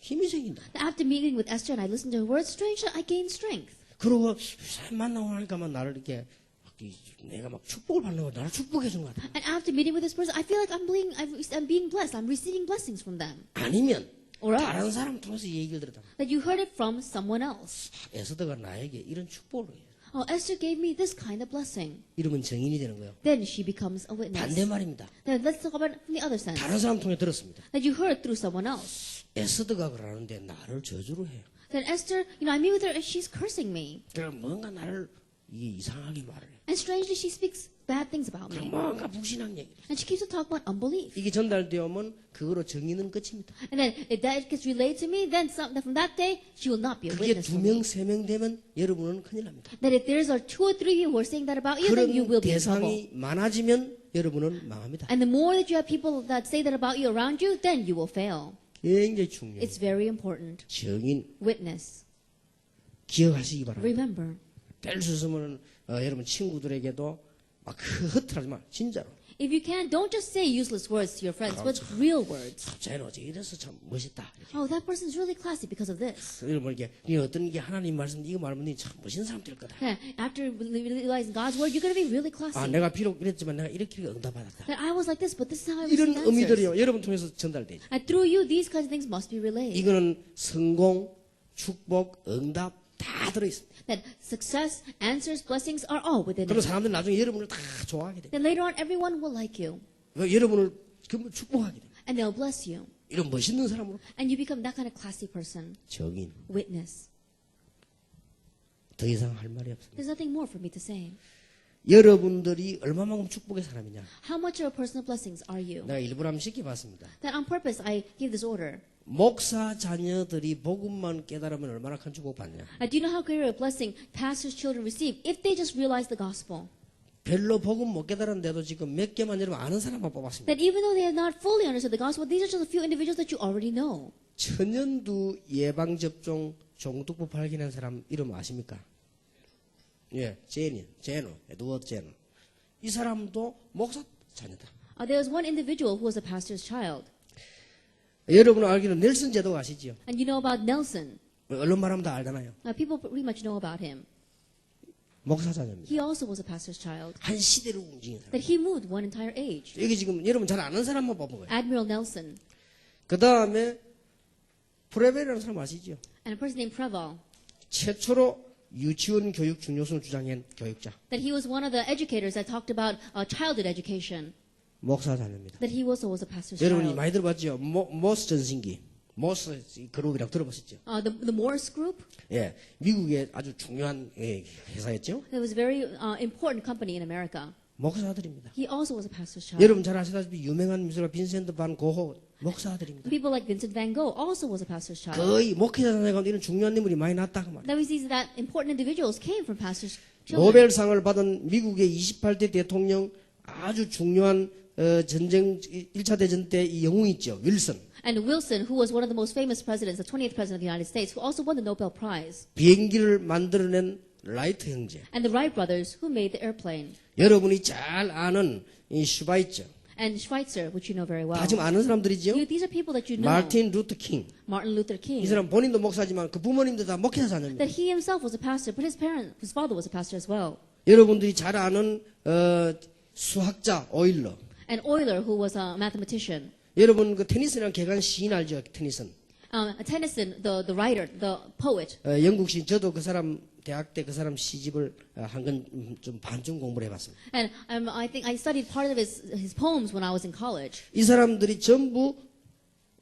힘이 생긴다. After meeting with Esther and I listened to her words, strangely, I gained strength. 그러고 만나고 나니까 막 나를 이렇게 내가 막 축복을 받는 거야. 나를 축복해 준 것 같아. And after meeting with this person, I feel like I'm being blessed. I'm receiving blessings from them. 아니면 Or 다른 else, 사람 통해서 이 얘기를 들었다. that you heard it from someone else. 에서더가 나에게 이런 축복을 해요. Oh, Esther gave me this kind of blessing. 이러면 정인이 되는 거예요. Then she becomes a witness. 반대 말입니다. Then let's talk about it from the other sense. 다른 사람 통해 들었습니다. That you heard through someone else. 에서더가 그러는데 나를 저주로 해요. Then Esther, I meet with her and she's cursing me. 그럼 뭔가 나를 이게 이상하게 말을 해. And strangely, she speaks bad things about 그럼 me. 뭔가 불신한 얘기를 해. And she keeps on talking about unbelief. 이게 전달되면 그거로 정의는 끝입니다. And then if that gets relayed to me, then from that day, she will not be a 그게 witness 두 for me. 명, 세 명 되면 여러분은 큰일 납니다. That if there's 2 or 3 who are saying that about you, then you 그런 will be in trouble. 대상이 많아지면 여러분은 망합니다. And the more that you have people that say that about you around you, then you will fail. 굉장히 중요해요. It's very important. 정인 Witness. 기억하시기 바랍니다. Remember. 될 수 있으면 여러분 친구들에게도 막 허틀하지 마. 진짜로. If you can, don't just say useless words to your friends, but real words. 쟤는 어째 이래서 참 멋있다. Oh, that person's really classy because of this. 여러분 이렇게 니 어떤 게 하나님 말씀 이거 말하면 니 참 멋있는 사람 될 거다. Yeah, after realizing God's word, you're going to be really 아 classy. 내가 비록 이랬지만 내가 이렇게 응답받았다. That I was like this, but this is how I 이런 received answers. 의미들이요. 여러분 통해서 전달되죠. And through you, these kinds of things must be relayed. 이거는 성공, 축복, 응답 다 들어있습니다. That success, answers, blessings are all within 그럼 it. 사람들 나중에 여러분을 다 좋아하게 돼요. Then later on, everyone will like you. 여러분을 전부 축복하게 돼요. And they'll bless you. 이런 멋있는 사람으로 And you become that kind of classy person. 정인. Witness. 더 이상 할 말이 없습니다. There's nothing more for me to say. 여러분들이 얼마만큼 축복의 사람이냐. How much of a person of blessings are you? 내가 일부러 한번 시켜봤습니다. That on purpose I give this order. 목사 자녀들이 복음만 깨달으면 얼마나 큰 축복 받냐. Do you know how great a blessing pastors' children receive if they just realize the gospel? 별로 복음 못 깨달았는데도 지금 몇 개만 여러분 아는 사람만 뽑았습니다. That even though they have not fully understood the gospel, these are just a few individuals that you already know. 천연두 예방접종 종독부 발견한 사람 이름 아십니까? 예, 제노, 에드워드 제노. 이 사람도 목사 자녀다. There was one individual who was a pastor's child. 여러분 알기로 넬슨 제도 아시죠? And you know about Nelson. 언론 말하면 다 알잖아요. People pretty much know about him. 목사 자녀입니다. He also was a pastor's child. 한 시대를 움직인 사람. That he moved one entire age. 여기 지금 여러분 잘 아는 사람만 뽑은 거예요. Admiral Nelson. 그 다음에 프레벨이라는 사람 아시죠? And a person named Preval. 최초로 유치원 교육 중요성을 주장한 교육자. That he was one of the educators that talked about childhood education. 목사 자녀입니다. That he also was a pastor's 여러분이 child. 많이 들어봤죠? 모스 전신기. 모스 그룹이라고 들어보셨죠? The Morse Group. 예, 미국의 아주 중요한 회사였죠. That was a very important company in America. 목사들입니다. He also was a pastor's child. 여러분 잘 아시다시피 유명한 미술가 빈센트 반 고호 목사들입니다. People like Vincent van Gogh also was a pastor's child. 거의 목회자 자녀 가운데 이런 중요한 인물이 많이 났다고 말이에요. That we see that important individuals came from pastors' children. 노벨상을 받은 미국의 28대 대통령 아주 중요한 전쟁 1차 대전 때 이 영웅 있죠. 윌슨. And Wilson, who was one of the most famous presidents, the 20th president of the United States, who also won the Nobel Prize. 비행기를 만들어낸 라이트 형제. And the Wright brothers, who made the airplane. 여러분이 잘 아는 이 슈바이처. and Schweitzer, which you know very well. 다 지금 아는 사람들이죠. These are people that you know. 마틴 루터 킹. Martin Luther 이 King. 사람 본인도 목사지만 그 부모님도 다 목회자 자녀입니다. That he himself was a pastor, but his father was a pastor as well. 여러분들이 잘 아는 수학자 오일러. And Euler, who was a mathematician. 여러분 그 테니스라는 개간 시인 알죠? 테니슨. Tennyson, the writer, the poet. 영국 시인. 저도 그 사람 대학 때 그 사람 시집을 한 건 좀 반쯤 공부를 해봤습니다. And I think I studied part of his poems when I was in college. 이 사람들이 전부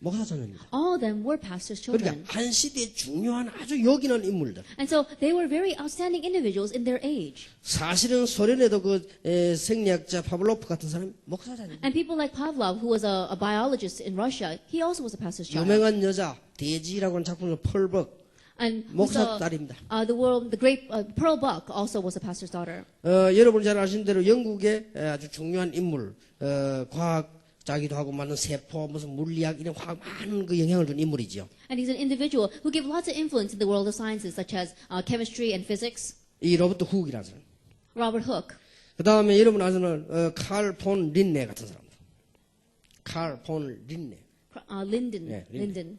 목사 자녀입니다. All of them were pastors' 그러니까 children. 한 시대의 중요한 아주 요긴한 인물들. And so they were very outstanding individuals in their age. 사실은 소련에도 그 생리학자 파블로프 같은 사람이 목사 자녀입니다. And people like Pavlov, who was a biologist in Russia, he also was a pastor's child. 유명한 여자 대지라고 하는 작품을 펄벅 And 목사 딸입니다. the great Pearl Buck also was a pastor's daughter. 여러분 잘 아시는 대로 영국의 아주 중요한 인물, 과학자기도 하고 많은 세포, 무슨 물리학 이런 화학 많은 그 영향을 준 인물이죠. And he's an individual who gave lots of influence in the world of sciences, such as chemistry and physics. 이 로버트 훅이라는 사람. Robert Hooke. 그 다음에 여러분 아시는 칼 폰 린네 같은 사람. 칼 폰 린네. Linden. Yeah, Linden.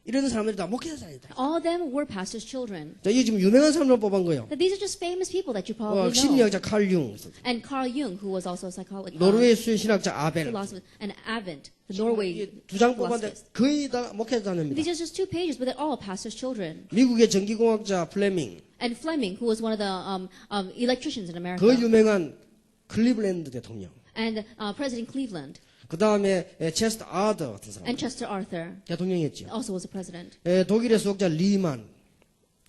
이런 사람들이 다 목회자입니다. All of them were pastors' children. 자, 이게 지금 유명한 사람만 뽑은 거예요. But these are just famous people that you probably know. 심리학자 칼 융, And Carl Jung, who was also a psychologist, 노르웨이 수의 신학자 아벨. philosopher, and Avendt, the Norway 두 장 뽑았는데 philosopher. 거의 다 목회자입니다. These are just 2 pages, but they're all pastors' children. 미국의 전기공학자 플레밍, And Fleming, who was one of the electricians in America. 그 유명한 클리블랜드 대통령. And President Cleveland. 그 다음에 체스터 아더 같은 사람. And Chester Arthur 대통령이었죠. also was a president. 독일의 수학자 리만.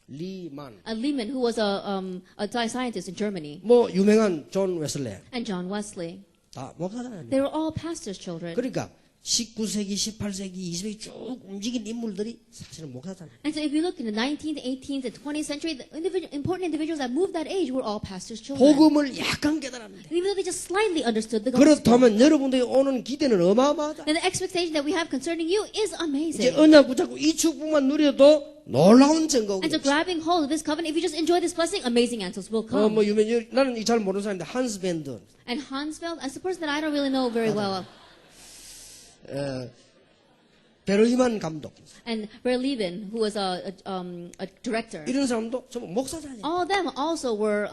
Lehman, who was a scientist in Germany. 뭐 유명한 존 웨슬레. And John Wesley. 다 목사잖아요. They were all pastors' children. 그러니까 19세기, 18세기, 20세기 쭉 움직인 인물들이 사실은 목사잖아요. And so if you look in the 19th, 18th, and 20th century, the important individuals that moved that age were all pastors' children. 복음을 약간 깨달았는데. And even though they just slightly understood the gospel. 그렇다면 여러분들이 오는 기대는 어마어마하다. And the expectation that we have concerning you is 이제 amazing. 언약 붙잡고 이 축복만 누려도 놀라운 증거가 And so grabbing hold of this covenant, if you just enjoy this blessing, amazing answers will come. 뭐 나는 이 잘 모르는 사람인데 한스 밴드. And Hansfeld, as a person that I don't really know very well. 베르이만 감독. And Verleben, who was a director. 이런 사람도 전부 목사잖아요. All of them also were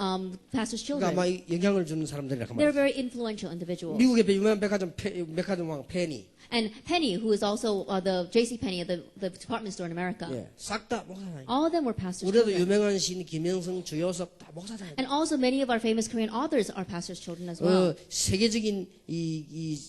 pastors' 그러니까 children. 아마 영향을 주는 사람들이라 They're 하면. very influential individuals. 미국의 유명한 백화점 왕 페니. And Penny, who is also the J.C. Penney of the department store in America. 예, 싹 다 목사잖아요. All of them were pastors' 우리도 children. 유명한 시인 김영성, 주요섭 다 목사잖아요. And also many of our famous Korean authors are pastors' children as well. 세계적인 이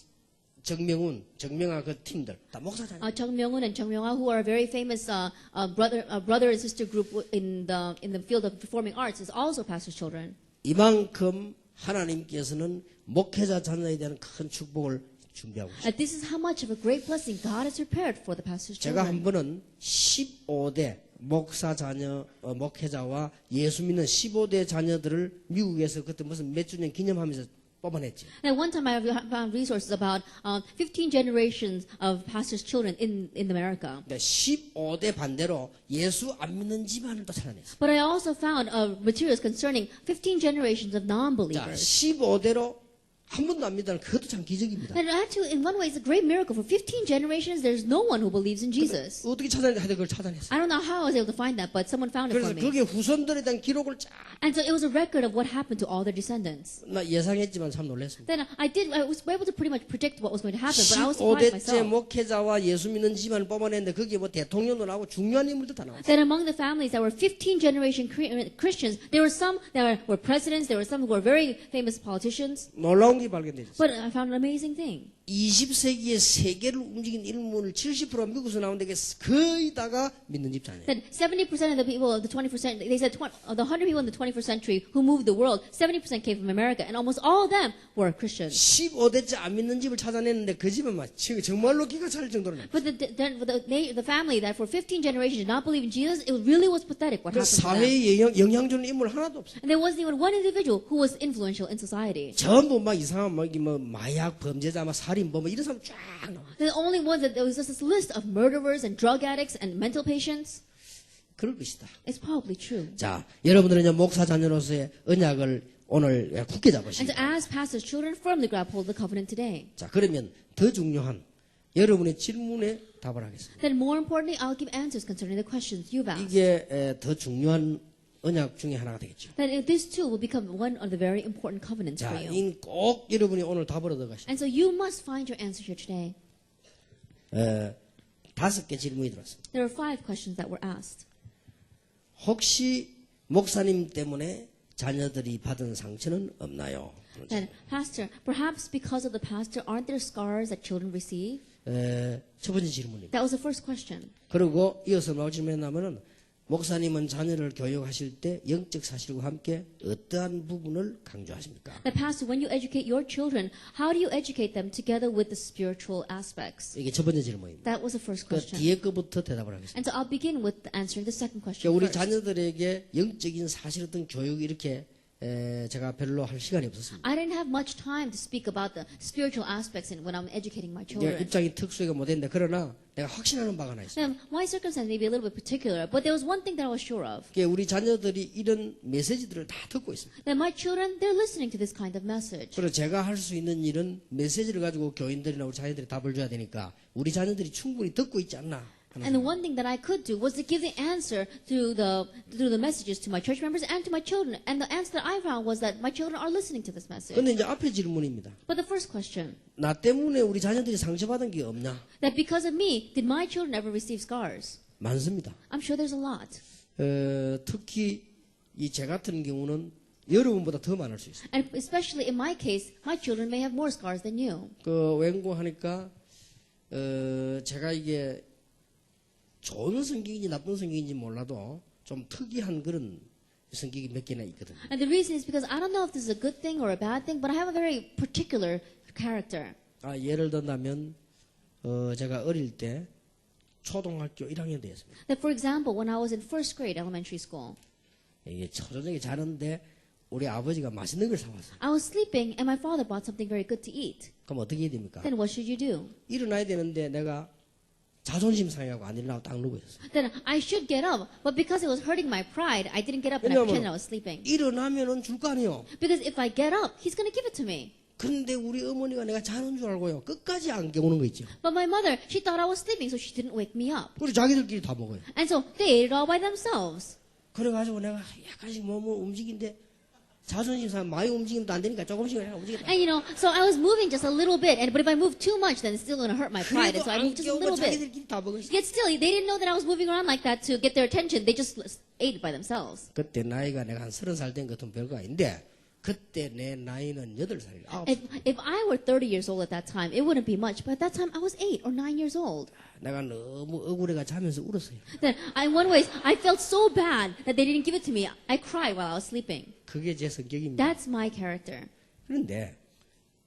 정명아 그 팀들 다 목사잖아요. Chung Myung-un and Chung Myung-ah, who are a very famous brother and sister group in the field of performing arts, is also pastors' children. 이만큼 하나님께서는 목회자 자녀에 대한 큰 축복을 준비하고 있어요. This is how much of a great blessing God has prepared for the pastors' 제가 children. 한 번은 15대 목사 자녀 목회자와 예수 믿는 15대 자녀들을 미국에서 그때 무슨 몇 주년 기념하면서 뽑아냈죠. And one time I found resources about 15 generations of pastors' children in America. 15대 반대로 예수 안 믿는 집안을 또 찾아냈어요. But I also found materials concerning 15 generations of 자, non-believers. 15대로 한 번도 안 믿다는 그것도 참 기적입니다. And actually, in one way, it's a great miracle. For 15 generations, there's no one who believes in Jesus. 어떻게 찾아냈는지 하여튼 그걸 찾아냈어요. I don't know how I was able to find that, but someone found it 그래서 for me. 그게 후손들에 대한 기록을 쫙 And so it was a record of what happened to all their descendants. 나 예상했지만 참 놀랐습니다. Then I was able to pretty much predict what was going to happen, but I was surprised 15대째 myself. 목회자와 예수 믿는 집안을 뽑아냈는데 거기에 뭐 대통령도 나오고 중요한 인물도 다 나왔어요. Then among the families that were 15 generation Christians, there were some that were presidents, there were some who were very famous politicians. 놀라운 게 발견됐어요. But I found an amazing thing. 20세기의 세계를 움직인 인물 70%가 미국에서 나오는데 거의 다가 믿는 집단이에요. That 70% of the people of the 21st, they said the 100 people in the 21st century who moved the world, 70% came from America, and almost all of them were Christians. 15대째 안 믿는 집을 찾아냈는데 그 집은 막 정말로 기가 찰 정도로. But the family that for 15 generations did not believe in Jesus, it really was pathetic what 그 happened to them. 사회에 영향 주는 인물 하나도 없어요. And there wasn't even one individual who was influential in society. 전부 막 이상한 뭐 마약 범죄자, 막 살인범 뭐 이런 사람 쫙 나와. The only ones that there was just this list of murderers and drug addicts and mental patients. 그럴 것이다. It's probably true. 자, 여러분들은 이제 목사 자녀로서의 언약을 오늘 굳게 And 잡으시기 so as pastors, children firmly grab hold of the covenant today. 자, 그러면 더 중요한 여러분의 질문에 답을 하겠습니다. Then more importantly, I'll give answers concerning the questions you've asked. 이게 더 중요한 언약 중에 하나가 되겠죠. Then this too will become one of the very important covenants 자, for you. 꼭 여러분이 오늘 답을 얻어가시죠. And so you must find your answer here today. 5개 질문이 들었습니다. There are 5 questions that were asked. 혹시 목사님 때문에 자녀들이 받은 상처는 없나요? Then, Pastor, perhaps because of the pastor, aren't there scars that children receive? 첫 번째 질문입니다. That was the first question. 그리고 이어서 나올 질문이 나면은 목사님은 자녀를 교육하실 때 영적 사실과 함께 어떠한 부분을 강조하십니까? The pastor, when you educate your children, how do you educate them together with the spiritual aspects? 이게 첫 번째 질문입니다. That was the first 그 question. 뒤에 거부터 대답을 하겠습니다. And so I'll begin with answering the second question 우리 first. 자녀들에게 영적인 사실 어떤 교육 이렇게 제가 별로 할 시간이 없었습니다. I didn't have much time to speak about the spiritual aspects when I'm educating my 내가 children. 입장이 특수해가 못했는데 그러나 내가 확신하는 바가 하나 있어요. Now, my circumstance may be a little bit particular, but there was one thing that I was sure of. 그게 우리 자녀들이 이런 메시지들을 다 듣고 있습니다. That my children, they're listening to this kind of message. 그리고 제가 할 수 있는 일은 메시지를 가지고 교인들이나 우리 자녀들이 답을 줘야 되니까 우리 자녀들이 충분히 듣고 있지 않나 하는 And the one thing that I could do was to give the answer through the messages to my church members and to my children. And the answer that I found was that my children are listening to this message. 근데 이제 앞에 질문입니다. But the first question, 나 때문에 우리 자녀들이 상처받은 게 없냐? that because of me, did my children ever receive scars? 많습니다. I'm sure there's a lot. 특히 이 제 같은 경우는 여러분보다 더 많을 수 있어요. And especially in my case, my children may have more scars than you. 웬고하니까 제가 이게 좋은 성격인지 나쁜 성격인지 몰라도 좀 특이한 그런 성격이 몇 개나 있거든요. And the reason is because I don't know if this is a good thing or a bad thing, but I have a very particular character. 예를 든다면 제가 어릴 때 초등학교 1학년 때였습니다. That for example, when I was in first grade elementary school, 이게 초저녁에 자는데 우리 아버지가 맛있는 걸 사왔어요. I was sleeping and my father bought something very good to eat. 그럼 어떻게 해야 됩니까? Then what should you do? 일어나야 되는데 내가 자존심 상해하고 안 일어나고 딱 누워 있었어요. Then I should get up, but because it was hurting my pride, I didn't get up and I pretended I was sleeping. 일어나면은 줄 거 아니에요. Because if I get up, he's going to give it to me. 근데 우리 어머니가 내가 자는 줄 알고요. 끝까지 안 깨우는 거 있죠. But my mother, she thought I was sleeping, so she didn't wake me up. 그리고 자기들끼리 다 먹어요. And so they ate it all by themselves. 그래가지고 내가 약간씩 몸을 움직인데 자존심 상해 많이 움직이면 안 되니까 조금씩 움직였다. And so I was moving just a little bit, but if I move too much, then it's still going to hurt my pride. 그래도 And so I 안 moved just a 깨우고 little bit. 자기들끼리 다 먹었어. Yet still, they didn't know that I was moving around like that to get their attention. They just ate it by themselves. 그때 나이가 내가 한 30살 된 것은 별거 아닌데 그때 내 나이는 8살이라 9살. If I were 30 years old at that time, it wouldn't be much. But at that time, I was 8 or 9 years old. 내가 너무 억울해가 자면서 울었어요. Then, in one way, I felt so bad that they didn't give it to me. I cried while I was sleeping. 그게 제 성격입니다. That's my character. 그런데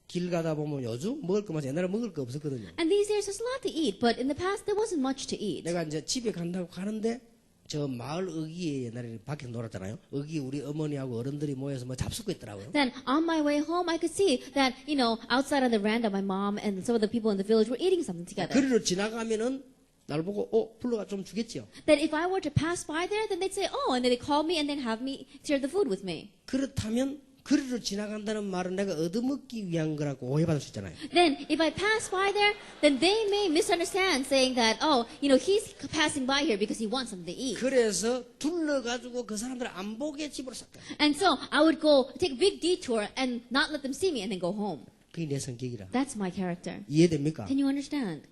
길 가다 보면 요즘 먹을 것만 옛날에 먹을 거 없었거든요. And these days, there's a lot to eat. But in the past, there wasn't much to eat. 내가 이제 집에 간다고 가는데 저 마을 어귀에 옛날에 밖에서 놀았잖아요. 어귀 우리 어머니하고 어른들이 모여서 뭐 잡수고 있더라고요. Then on my way home, I could see that, outside on the veranda, my mom and some of the people in the village were eating something together. 그리로 지나가면은 날 보고 불러가 좀 주겠지요. That if I were to pass by there, then they'd say, oh, and then they call me and then have me share the food with me. 그렇다면 그리로 지나간다는 말은 내가 얻어먹기 위한 거라고 오해받을 수 있잖아요. Then if I pass by there, then they may misunderstand saying that, oh, he's passing by here because he wants something to eat. 그래서 둘러가지고 그 사람들 안 보게 집으로 싹 가. And so I would take a big detour and not let them see me and then go home. 그게 내 성격이라. That's my character. 이해됩니까? Can you understand?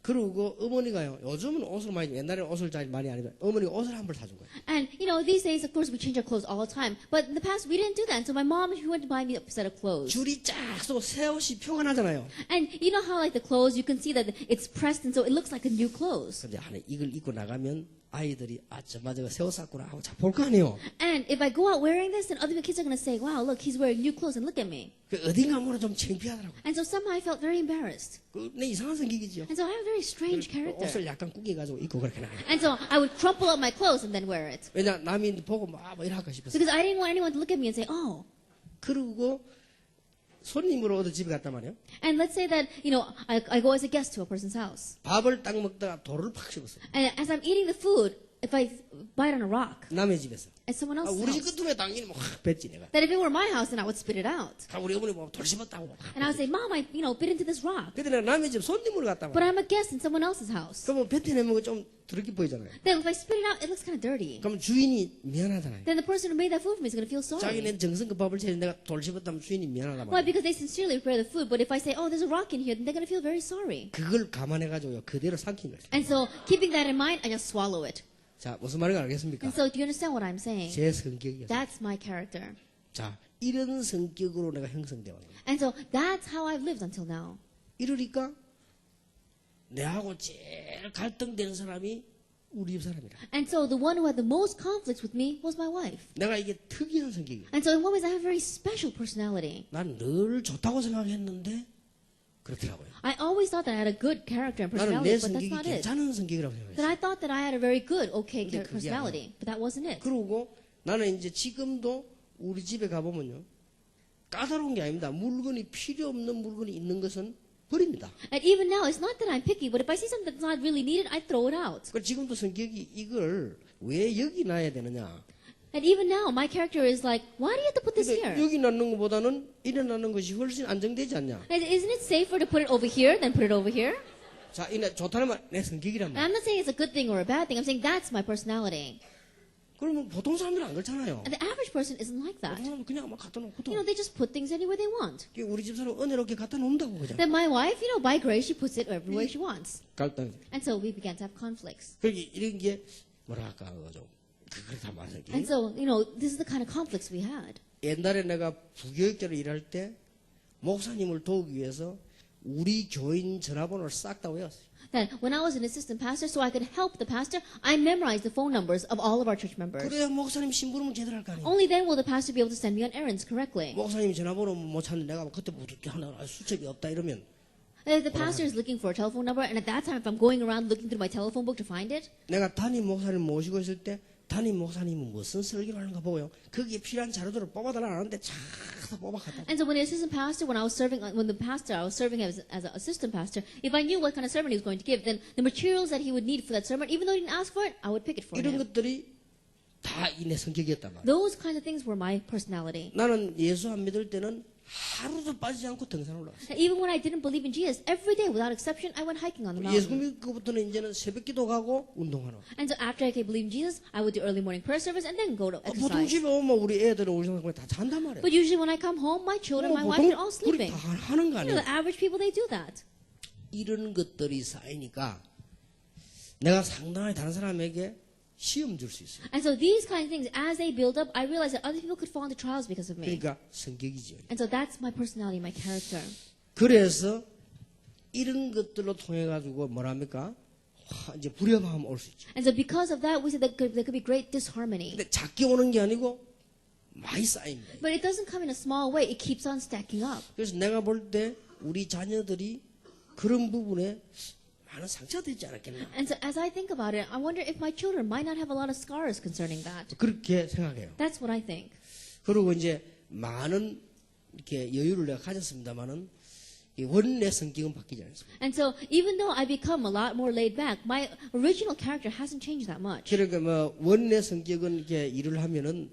그리고 어머니가요. 요즘은 옷을 많이 옛날에는 옷을 잘 많이 안 입어요. 어머니가 옷을 한 벌 사준 거예요. And, these days, of course, we change our clothes all the time. But in the past, we didn't do that. And so my mom, she went to buy me a set of clothes. 줄이 쫙 서고 새 옷이 표가 나잖아요. And you know how, like, the clothes, you can see that it's pressed, and so it looks like a new clothes. 근데 안에 이걸 입고 나가면 아이들이 저 맞아 새 옷 샀구나 하고 자 볼 거 아니에요. And if I go out wearing this, then other kids are going to say, wow, look, he's wearing new clothes, and look at me. 그 어딘가 모르 좀 창피하더라고. And so somehow I felt very embarrassed. 내 이상한 성격이지요. And so I have a very strange 옷을 character. 약간 구겨가지고 입고 그렇게 나가요. And so I would crumple up my clothes and then wear it. 왜냐 남이 보고 뭐 이래 할까 싶어서. Because I didn't want anyone to look at me and say, oh. 그리고 손님으로 어디 집에 갔단 말이에요. And let's say that, I go as a guest to a person's house. 밥을 딱 먹다가 돌을 팍 씹었어요. And as I'm eating the food, if I bite on a rock 남의 집에서. at someone else's 우리 집 house, 끝두면 당연히 뭐확 뱉지 내가. that if it were my house, then I would spit it out. 우리 어머니 뭐 돌씹었다고. And I would say, Mom, I bit into this rock. 근데 내가 남의 집 손님으로 갔다 But 말. I'm a guest in someone else's house. 그러면 뱉어내면 좀 더럽게 보이잖아요. Then if I spit it out, it looks kind of dirty. 그럼 주인이 미안하잖아요. Then the person who made that food for me is going to feel sorry. 자기는 정성껏 밥을 차리는 내가 돌씹었다면 주인이 미안하단 Why? 말이에요. Because they sincerely prepare the food. But if I say, oh, there's a rock in here, then they're going to feel very sorry. 그걸 감안해가지고요 그대로 삼킨 거예요. And so, keeping that in mind, I just swallow it. 자 무슨 말인지 알겠습니까? And so, do you understand what I'm saying? 제 성격이었어요. That's my character. 자 이런 성격으로 내가 형성되어 왔는 거예요. And so, that's how I've lived until now. 이러니까 내하고 제일 갈등되는 사람이 우리 집 사람이라. And so, the one who had the most conflicts with me was my wife. 내가 이게 특이한 성격이에요. And so, in one ways, I have a very special personality. 난 늘 좋다고 생각했는데 그렇더라고요. I always thought that I had a good character and 나는 내 personality, but that's 성격이 not it. 괜찮은 성격이라고 That 생각했어요. I thought that I had a very good, okay 근데 그게 personality, but that wasn't it. 그러고 나는 이제 지금도 우리 집에 가보면요. 까다로운 게 아닙니다. 물건이 필요 없는 물건이 있는 것은 버립니다. And even now, it's not that I'm picky, but if I see something that's not really needed, I throw it out. 그 지금도 성격이 이걸 왜 여기 놔야 되느냐. And even now, my character is like, why do you have to put this 근데 here? 여기 놔는 것보다는 이래 놔는 것이 훨씬 안정되지 않냐. And isn't it safer to put it over here than put it over here? 자, 이내 좋다는 말 내 성격이란 And 말. I'm not saying it's a good thing or a bad thing. I'm saying that's my personality. 그러면 보통 사람들은 안 그렇잖아요. And the average person isn't like that. 보통 사람은 그냥 막 갖다 놓고 또 They just put things anywhere they want. 우리 집 사람 은혜롭게 갖다 놓는다고 그냥. Then my wife, by grace, she puts it everywhere she wants. 갈등. And so we began to have conflicts. 그게 이런 게 뭐랄까 좀 그렇다 말하기. And so, this is the kind of conflicts we had. 옛날에 내가 부교육자로 일할 때 목사님을 도우기 위해서 우리 교인 전화번호를 싹 다 외웠어요. That when I was an assistant pastor, so I could help the pastor, I memorized the phone numbers of all of our church members. 그래야 목사님 심부름을 제대로 할 거 아니에요. Only then will the pastor be able to send me on errands correctly. 목사님 전화번호 못 찾는데 내가 그때 어떻게 하나 수첩이 없다 이러면 And if the pastor is looking for a telephone number, and at that time, if I'm going around looking through my telephone book to find it, 내가 담임 목사님 모시고 있을 때 담임 목사님은 무슨 설교를 하는가 보고요. 거기에 필요한 자료들을 뽑아달라 하는데 쫙 뽑아 갖다. and so when the assistant pastor, when I was serving as an assistant pastor, if I knew what kind of sermon he was going to give, then the materials that he would need for that sermon, even though he didn't ask for it, I would pick it for 이런 him. 것들이 다 이 내 성격이었단 말이에요. Those kinds of things were my personality. 나는 예수 안 믿을 때는 하루도 빠지지 않고 등산 올라갔어요. And even when I didn't believe in Jesus, every day without exception, I went hiking on the 예수 mountain. 믿고부터는 이제는 새벽기도 가고 운동하러. And so after I came to believe in Jesus, I would do early morning prayer service and then go to 보통 exercise. 집에 오면 우리 애들은 우리 성도들 다 잔단 말이에요. But usually when I come home, my children, my wife, 보통 they're all 우리 sleeping. 다 하는 거 아니에요. The average people, they do that. 이런 것들이 쌓이니까 내가 상당히 다른 사람에게 시험 줄 수 있어요. And so these kind of things, as they build up, I realized that other people could fall into trials because of me. 그러니까 성격이죠. And so that's my personality, my character. 그래서 이런 것들로 통해 가지고 뭐랍니까? 이제 불협화음 올 수 있죠. And so because of that, we said that there could be great disharmony. 근데 작게 오는 게 아니고 많이 쌓입니다. But it doesn't come in a small way. It keeps on stacking up. 그래서 내가 볼 때 우리 자녀들이 그런 부분에 많은 상처가 되지 않았겠나. And so as I think about it, I wonder if my children might not have a lot of scars concerning that. 그렇게 생각해요. That's what I think. 그리고 이제 많은 이렇게 여유를 내가 가졌습니다만은 이 원래 성격은 바뀌지 않습니다. And so even though I become a lot more laid back, my original character hasn't changed that much. 그러니까 뭐 원래 성격은 이렇게 일을 하면은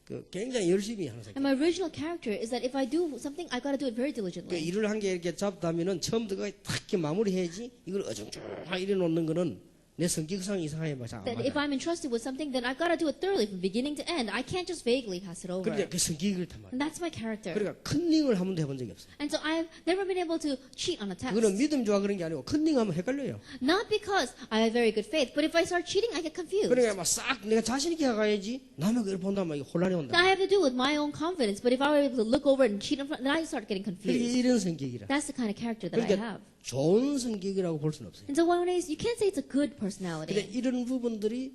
그 굉장히 열심히 하는 성격. And my original character is that if I do something, I got to do it very 그 diligently. 일을 한 게 이렇게 잡다면은 처음부터 탁 이렇게 마무리해야지 이걸 어중중하게 이래 놓는 거는 내 성격상 이상하게 맞아. That if I'm entrusted with something, then I've got to do it thoroughly from beginning to end. I can't just vaguely pass it over. 그러니까 그 성격이 그렇단 말이야. And that's my character. 그러니까 컨닝을 한 번도 해본 적이 없어. And so I've never been able to cheat on a test. 그거는 믿음 좋아 그런 게 아니고 컨닝하면 헷갈려요. Not because I have very good faith, but if I start cheating, I get confused. 그러니까 막 싹 내가 자신 있게 가야지 남의 걸 본다면 혼란이 온다. That I have to do with my own confidence, but if I were able to look over it and cheat in front, then I start getting 그러니까 confused. 이런 성격이라. That's the kind of character that I 그러니까 have. 좋은 성격이라고 볼 수는 없어요. And so one is, you can't say it's a good 근데 personality. 이런 부분들이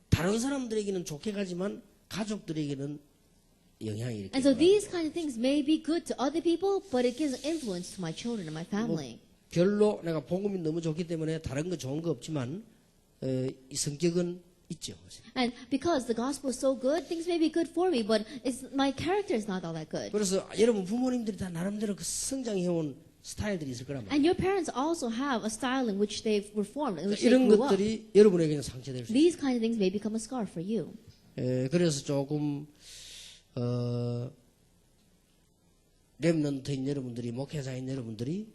다른 사람들에게는 좋게 가지만 가족들에게는 영향이 이렇게. And so these kind of things may be good to other people, but it gives influence to my children and my family. 별로 내가 복음이 너무 좋기 때문에 다른 거 좋은 거 없지만 이 성격은 있죠. And because the gospel is so good, things may be good for me, but my character is not all that good. 그래서 여러분 부모님들이 다 나름대로 그 성장해온 스타일들이 있을 거란 말이에요. And your parents also have a style in which they were formed, in which they 이런 grew up. 것들이 여러분에게는 상처될 수 있어요. These kind of things may become a scar for you. 그래서 조금 렘넌트인 여러분들이, 목회자인 여러분들이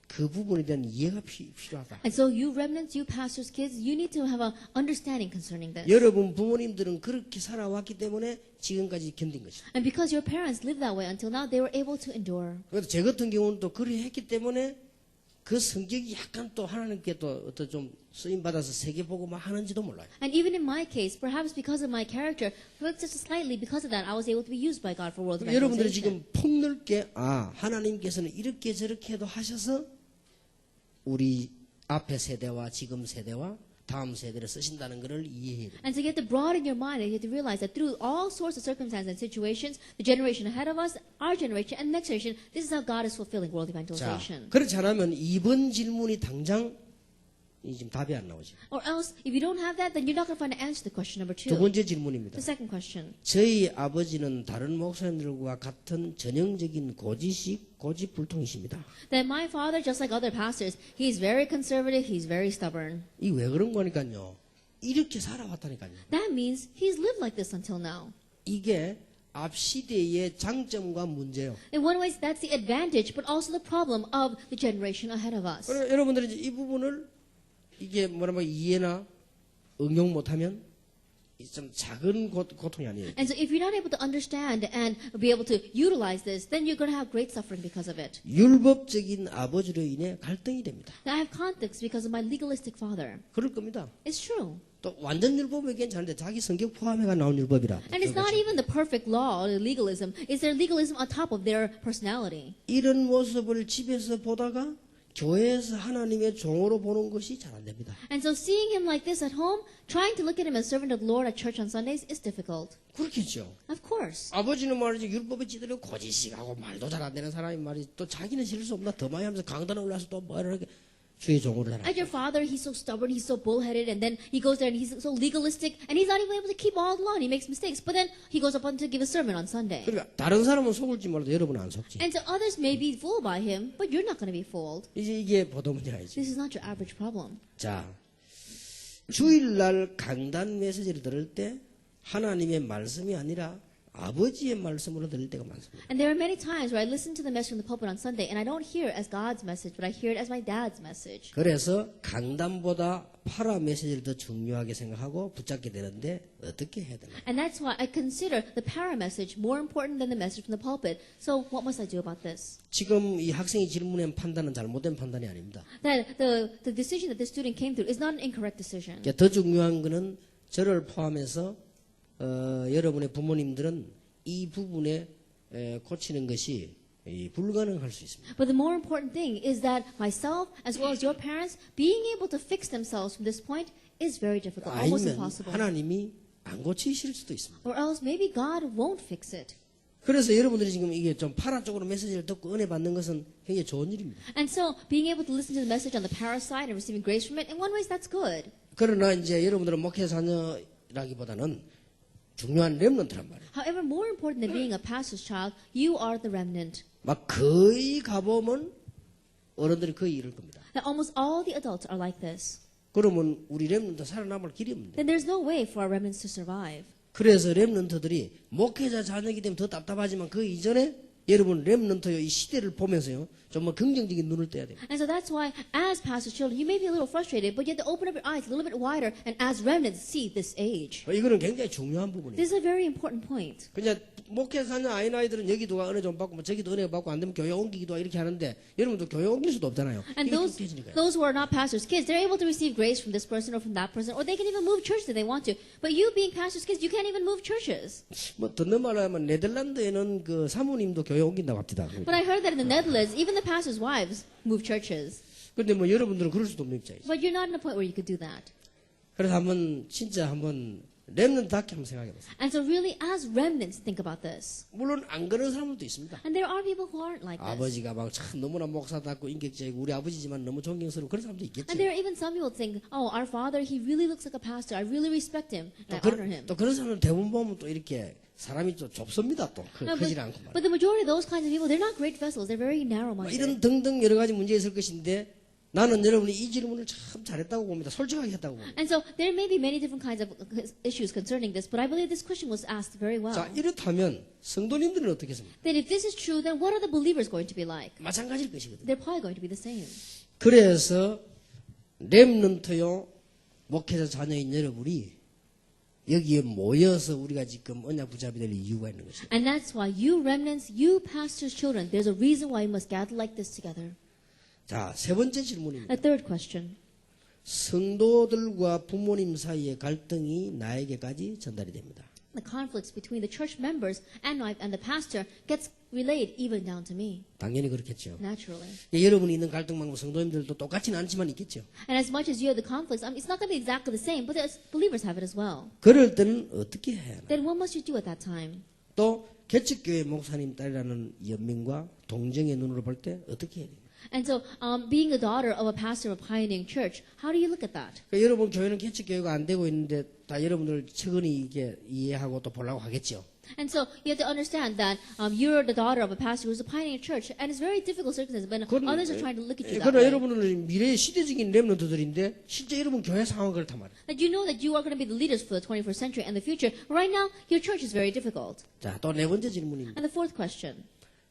그 부분에 대한 이해가 필요하다. And so you remnants, you pastors' kids, you need to have an understanding concerning this. 여러분 부모님들은 그렇게 살아왔기 때문에 지금까지 견딘 것이다. And because your parents lived that way until now, they were able to endure. 그래서 제 같은 경우는 또 그리 했기 때문에 그 성격이 약간 또 하나님께 또 어떤 좀 쓰임 받아서 세계 보고 막 하는지도 몰라요. And even in my case, perhaps because of my character, but just slightly because of that, I was able to be used by God for world 여러분들이 evangelization. 지금 폭넓게 하나님께서는 이렇게 저렇게 해도 하셔서 우리 앞의 세대와 지금 세대와 다음 세대를 쓰신다는 것을 이해해야 돼요. And so you have to broaden your mind and you have to realize that through all sorts of circumstances and situations, the generation ahead of us, our generation, and next generation, this is how God is fulfilling world 자, evangelization. 그렇지 않으면 이번 질문이 당장 지금 답이 안 나오죠. Or else, if you don't have that, then you're not going to find an answer to question number 두 2. 번째 질문입니다. The second question. 저희 아버지는 다른 목사님들과 같은 전형적인 고집불통이십니다. That my father, just like other pastors, he's very conservative, he's very stubborn. 이 왜 그런 거니까요. 이렇게 살아왔다니까요. That means he's lived like this until now. 이게 앞 시대의 장점과 문제예요. In one way, that's the advantage, but also the problem of the generation ahead of us. 그래서 여러분들이 이제 이 부분을 이게 뭐라면 이해나 응용 못하면 좀 작은 고통이 아니에요. And so if you're not able to understand and be able to utilize this, then you're going to have great suffering because of it. 율법적인 아버지로 인해 갈등이 됩니다. Now, I have conflicts because of my legalistic father. 그럴 겁니다. It's true. 또 완전 율법은 괜찮은데 자기 성격 포함해가 나온 율법이라. And it's not even the perfect law or legalism. It's their legalism on top of their personality. 이런 모습을 집에서 보다가 교회에서 하나님의 종으로 보는 것이 잘 안 됩니다. And so seeing him like this at home, trying to look at him as servant of the Lord at church on Sundays is difficult. 그렇겠죠. Of course. 아버지는 말이지 율법에 찌들어 고지식하고 말도 잘 안 되는 사람이 말이지 또 자기는 싫을 수 없나 더 많이 하면서 강단에 올라서 또 뭐 이렇게 주의 종으로 하라. As your father, he's so stubborn, he's so bullheaded, and then he goes there and he's so legalistic, and he's not even able to keep all the law, and he makes mistakes. But then he goes up on to give a sermon on Sunday. 그러니까 다른 사람은 속을지 몰라도 여러분은 안 속지. And so others may be fooled by him, but you're not going to be fooled. 이게 보도 문제이지. This is not your average problem. 자, 주일날 강단 메시지를 들을 때 하나님의 말씀이 아니라 아버지의 말씀으로 들을 때가 많습니다. And there are many times where I listen to the message from the pulpit on Sunday, and I don't hear it as God's message, but I hear it as my dad's message. 그래서 강단보다 파라 메시지를 더 중요하게 생각하고 붙잡게 되는데 어떻게 해야 되나? And that's why I consider the para message more important than the message from the pulpit. So what must I do about this? 지금 이 학생이 질문한 판단은 잘못된 판단이 아닙니다. That the decision that this student came through is not an incorrect decision. 더 중요한 것은 저를 포함해서 여러분의 부모님들은 이 부분에 고치는 것이 불가능할 수 있습니다. But the more important thing is that myself, as well as your parents, being able to fix themselves from this point is very difficult, almost 아니면 impossible. 하나님이 안 고치실 수도 있습니다. Or else maybe God won't fix it. 그래서 여러분들이 지금 이게 좀 파라 쪽으로 메시지를 듣고 은혜 받는 것은 굉장히 좋은 일입니다. And so being able to listen to the message on the para side and receiving grace from it, in one way that's good. 그러나 이제 여러분들은 목회 자녀라기보다는 중요한 렘넌트란 말이에요. However, more important than being a pastor's child, you are the remnant. 막 거의 가보면 어른들이 거의 이럴 겁니다. That almost all the adults are like this. 그러면 우리 렘넌트 살아남을 길이 없는데. Then there's no way for our remnants to survive. 그래서 렘넌트들이 목회자 자녀이기 때문에 더 답답하지만 그 이전에 여러분 렘넌트의 이 시대를 보면서요. 정말 긍정적인 눈을 떼야 돼요. And so that's why, as pastor's children, you may be a little frustrated, but you have to open up your eyes a little bit wider, and as remnants, see this age. 이거는 굉장히 중요한 부분이에요. This is a very important point. 그냥 목회자 자녀 아닌 아이들은 여기도 은혜 좀 받고 뭐 저기도 은혜 받고 안 되면 교회 옮기기도 하고 이렇게 하는데 여러분도 교회 옮길 수도 없잖아요. And those who are not pastors' kids, they're able to receive grace from this person or from that person, or they can even move church if they want to. But you being pastor's kids, you can't even move churches. 뭐 듣는 말로 하면 네덜란드에는 그 사모님도 교회 옮긴다고 합니다. But I heard that in the Netherlands, even the pastors' wives move churches. 그런데 뭐 여러분들은 그럴 수도 없는 입장이죠. But you're not in a point where you could do that. 그래서 한번 렘넌트답게 한번 생각해 보세요. And so really, as remnants, think about this. 물론 안 그런 사람들도 있습니다. And there are people who aren't like this. 아버지가 막 참 너무나 목사답고 인격적이고 우리 아버지지만 너무 존경스러운 그런 사람도 있겠죠. And there are even some people think, oh, our father, he really looks like a pastor. I really respect him. And I honor him. 또 그런 사람들 대부분 보면 또 이렇게 사람이 좀 좁습니다 또 No, 크질 않고 but the majority of those kinds of people, they're not great vessels. They're very narrow-minded. 이런 등등 여러 가지 문제 있을 것인데 나는 여러분이 이 질문을 참 잘했다고 봅니다. 솔직하게 했다고 봅니다. And so there may be many different kinds of issues concerning this, but I believe this question was asked very well. 자 이렇다면 성도님들은 어떻겠습니까? Then if this is true, then what are the believers going to be like? 마찬가지일 것이거든요. They're probably going to be the same. 그래서 렘넌트요 목회자 자녀인 여러분이 여기에 모여서 우리가 지금 언약 부자비 될 이유가 있는 것입니다. And that's why you remnants, you pastors' children, there's a reason why you must gather like this together. 자, 세 번째 질문입니다. A third question. 성도들과 부모님 사이의 갈등이 나에게까지 전달이 됩니다. The conflicts between the church members and the pastor gets relayed even down to me, 당연히 그렇겠죠. naturally. 예, 여러분이 있는 갈등 방법 성도님들도 똑같지는 않지만 있겠죠. And as much as you have the conflicts, it's not going to be exactly the same, but believers have it as well. 그럴 때는 어떻게 해야 하나? Then what must you do at that time? 또 개척교회 목사님 딸이라는 연민과 동정의 눈으로 볼 때 어떻게 해야 돼요? And so, being the daughter of a pastor of a pioneering church, how do you look at that? 그러니까 여러분 교회는 개척교회가 안 되고 있는데 다 여러분들 측은히 이게 이해하고 또 보려고 하겠죠. And so you have to understand that you're the daughter of a pastor who's a pioneering church, and it's very difficult circumstances when others are trying to look at you that 그러나 way. 여러분은 미래의 시대적인 렘넌트들인데 실제 여러분 교회 상황 그렇단 말이에요. That you know that you are going to be the leaders for the 21st century and the future. Right now, your church is very difficult. 자, 또 네 번째 질문입니다. And the fourth question.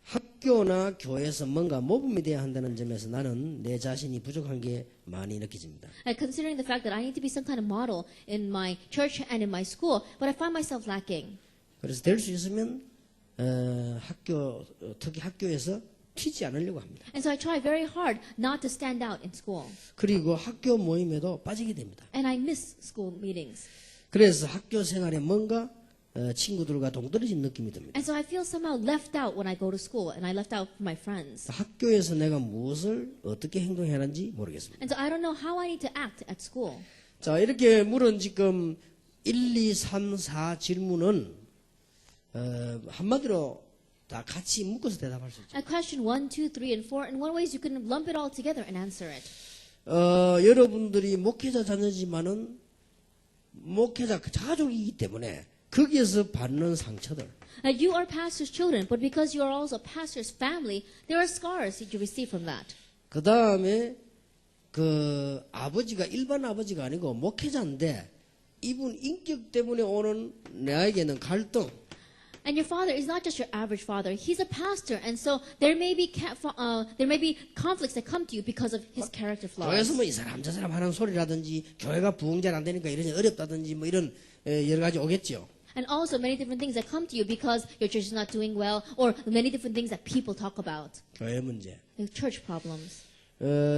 학교나 교회에서 뭔가 모범이 돼야 한다는 점에서 나는 내 자신이 부족한 게 많이 느껴집니다. Considering the fact that I need to be some kind of model in my church and in my school, but I find myself lacking. 그래서 될 수 있으면 특히 학교에서 튀지 않으려고 합니다. And so I try very hard not to stand out in school. 그리고 학교 모임에도 빠지게 됩니다. And I miss school meetings. 그래서 학교 생활에 뭔가 친구들과 동떨어진 느낌이 듭니다. And so I feel somehow left out when I go to school, and I left out from my friends. 학교에서 내가 무엇을 어떻게 행동해야 하는지 모르겠습니다. And so I don't know how I need to act at school. 자, 이렇게 물은 지금 1, 2, 3, 4 질문은 한마디로 다 같이 묶어서 대답할 수 있죠. At question 1, 2, 3, and 4, in one way you can lump it all together and answer it. 여러분들이 목회자 자녀지만은 목회자 가족이기 때문에 거기에서 받는 상처들. You are pastor's children, but because you are also pastor's family, there are scars that you receive from that. 그 다음에 그 아버지가 일반 아버지가 아니고 목회자인데 이분 인격 때문에 오는 나에게는 갈등. And your father is not just your average father; he's a pastor, and so there may be conflicts that come to you because of his character flaws. 교회에서 뭐 이 사람 저 사람 하는 소리라든지 교회가 부흥 잘 안 되니까 이런 어렵다든지 뭐 이런 여러 가지 오겠죠. And also many different things that come to you because your church is not doing well, or many different things that people talk about. 교회 문제. The church problems.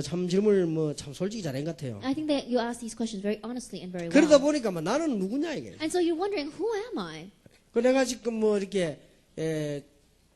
참 질문을 뭐 참 솔직히 잘한 것 같아요. I think that you ask these questions very honestly and very 그러다 well. 보니까 뭐 나는 누구냐 이게. And so you're wondering, who am I? 그 내가 지금 뭐 이렇게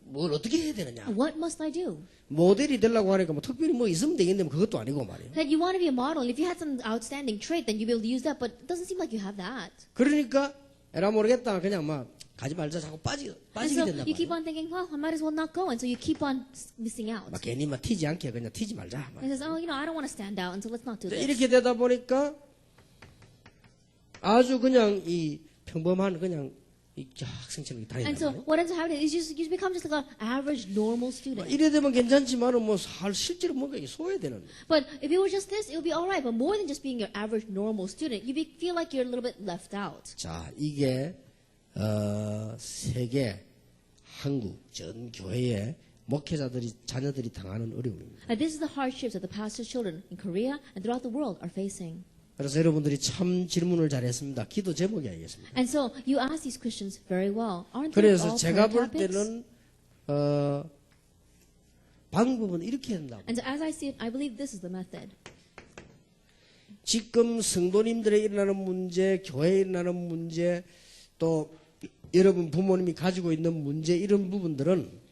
뭘 어떻게 해야 되느냐. What must I do? 모델이 되려고 하니까 뭐 특별히 뭐 있으면 되겠는데 뭐 그것도 아니고 말이에요. That you want to be a model, and if you had some outstanding trait, then you'll be able to use that, but it doesn't seem like you have that. 그러니까 에라 모르겠다 그냥 막 가지 말자 자꾸 And 빠지게 so 된단 you keep 말이에요. on thinking, well, I might as well not go, and so you keep on missing out. 막 괜히 막 튀지 않게 그냥 튀지 말자. 막. And says, oh, I don't want to stand out, and so let's not do this. 이렇게 되다 보니까 아주 그냥 이 평범한 그냥 이 학생처럼 And 다닌단 so 말이에요. what ends up happening is you become just like an average, normal student. 이래 되면 괜찮지만은 뭐 실제로 뭔가 소외되는. But if it were just this, it would be all right. But more than just being your average, normal student, feel like you're a little bit left out. 자, 이게 세계, 한국 전 교회의 목회자들이 자녀들이 당하는 어려움입니다. And this is the hardships that the pastor's children in Korea and throughout the world are facing. 그래서 여러분들이 참 질문을 잘했습니다. 기도 제목이 알겠습니다. And so you ask these questions very well. Aren't they 그래서 all 제가 prayer 볼 topics? 때는 방법은 이렇게 한다고. And so as I see it, I believe this is the method. 지금 성도님들에 일어나는 문제, 교회에 일어나는 문제, 또 여러분 부모님이 가지고 있는 문제 이런 부분들은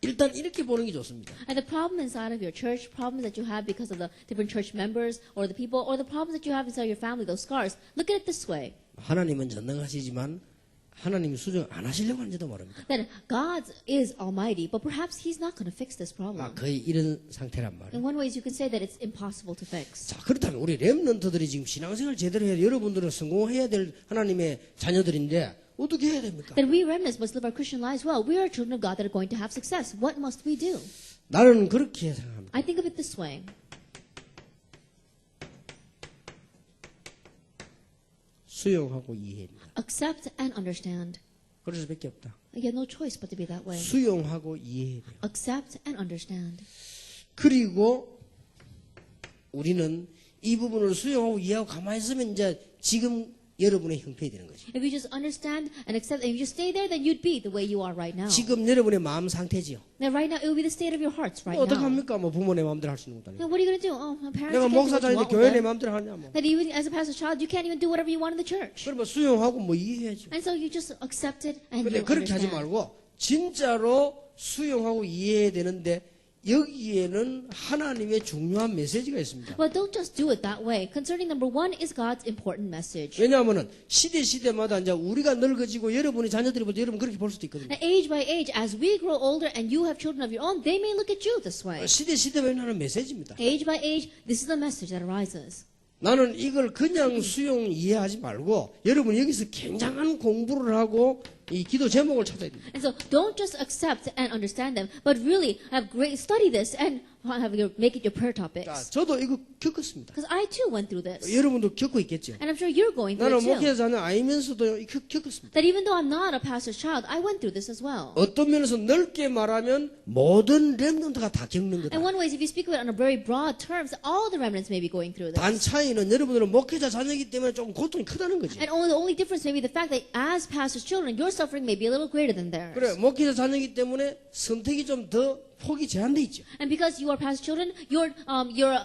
일단 이렇게 보는 게 좋습니다. And the problem inside of your church, problems that you have because of the different church members or the people, or the problems that you have inside your family, those scars, look at it this way. 하나님은 전능하시지만 하나님이 수정 안 하시려고 하는지도 모릅니다. That God is almighty, but perhaps He's not going to fix this problem. 거의 이런 상태란 말이에요. In one way, you can say that it's impossible to fix. 자, 그렇다면 우리 렘넌트들이 지금 신앙생활 제대로 해야 여러분들은 성공해야 될 하나님의 자녀들인데 어떻게 해야 됩니까? That we remnants must live our Christian lives well. We are children of God that are going to have success. What must we do? 나는 그렇게 생각합니다. I think of it this way. 수용하고 이해합니다. Accept and understand. 그럴 수밖에 없다. You have no choice but to be that way. 수용하고 이해해야 돼요. Accept and understand. 그리고 우리는 이 부분을 수용하고 이해하고 가만히 있으면 이제 지금 여러분의 형편이 되는 거죠. If you just understand and accept, and if you just stay there, then you'd be the way you are right now. 지금 여러분의 마음 상태지요. Now, right now, it will be the state of your hearts right 어떻게 now. 합니까? 뭐 부모의 마음대로 할 수 있는 것도 아니고. Now, what are you going to do? Oh, my parents 내가 can't do what you 목사자인데 want 교회 내 with them. 마음대로 하냐 뭐. That even as a pastor's child, you can't even do whatever you want in the church. 그러면 수용하고 뭐 이해해야죠. And so you just accept it and 근데 you 그렇게 하지 understand. 말고 진짜로 수용하고 이해해야 되는데 여기에는 하나님의 중요한 메시지가 있습니다. But don't just do it that way. Concerning number one is God's important message. 왜냐하면은 시대마다 이제 우리가 늙어지고 여러분이 자녀들이 볼 때 여러분 그렇게 볼 수도 있거든요. Now, age by age, as we grow older and you have children of your own, they may look at you this way. 시대별로 하는 메시지입니다. Age by age, this is the message that arises. 나는 이걸 그냥 수용 이해하지 말고 여러분 여기서 굉장한 공부를 하고 이 기도 제목을 찾아야 됩니다. And so don't just accept and understand them, but really have great study this and make it your prayer 자, topics. 저도 이거 겪었습니다. Because I too went through this. 여러분도 겪고 있겠죠. And I'm sure you're going through 나는 it too. 목회자는 아니면서도 겪었습니다. That even though I'm not a pastor's child, I went through this as well. 어떤 면에서 넓게 말하면 모든 렘넌트가 다 겪는 거다. And one way is if you speak of it on a very broad terms, all the remnants may be going through this. 단 차이는 여러분들은 목회자 자녀이기 때문에 조금 고통이 크다는 거지. And the only difference may be the fact that as pastor's children, your suffering may be a little greater than theirs. 그래 목회자 자녀이기 때문에 선택이 좀 더 폭이 제한돼 있죠. And because you are pastor's children, your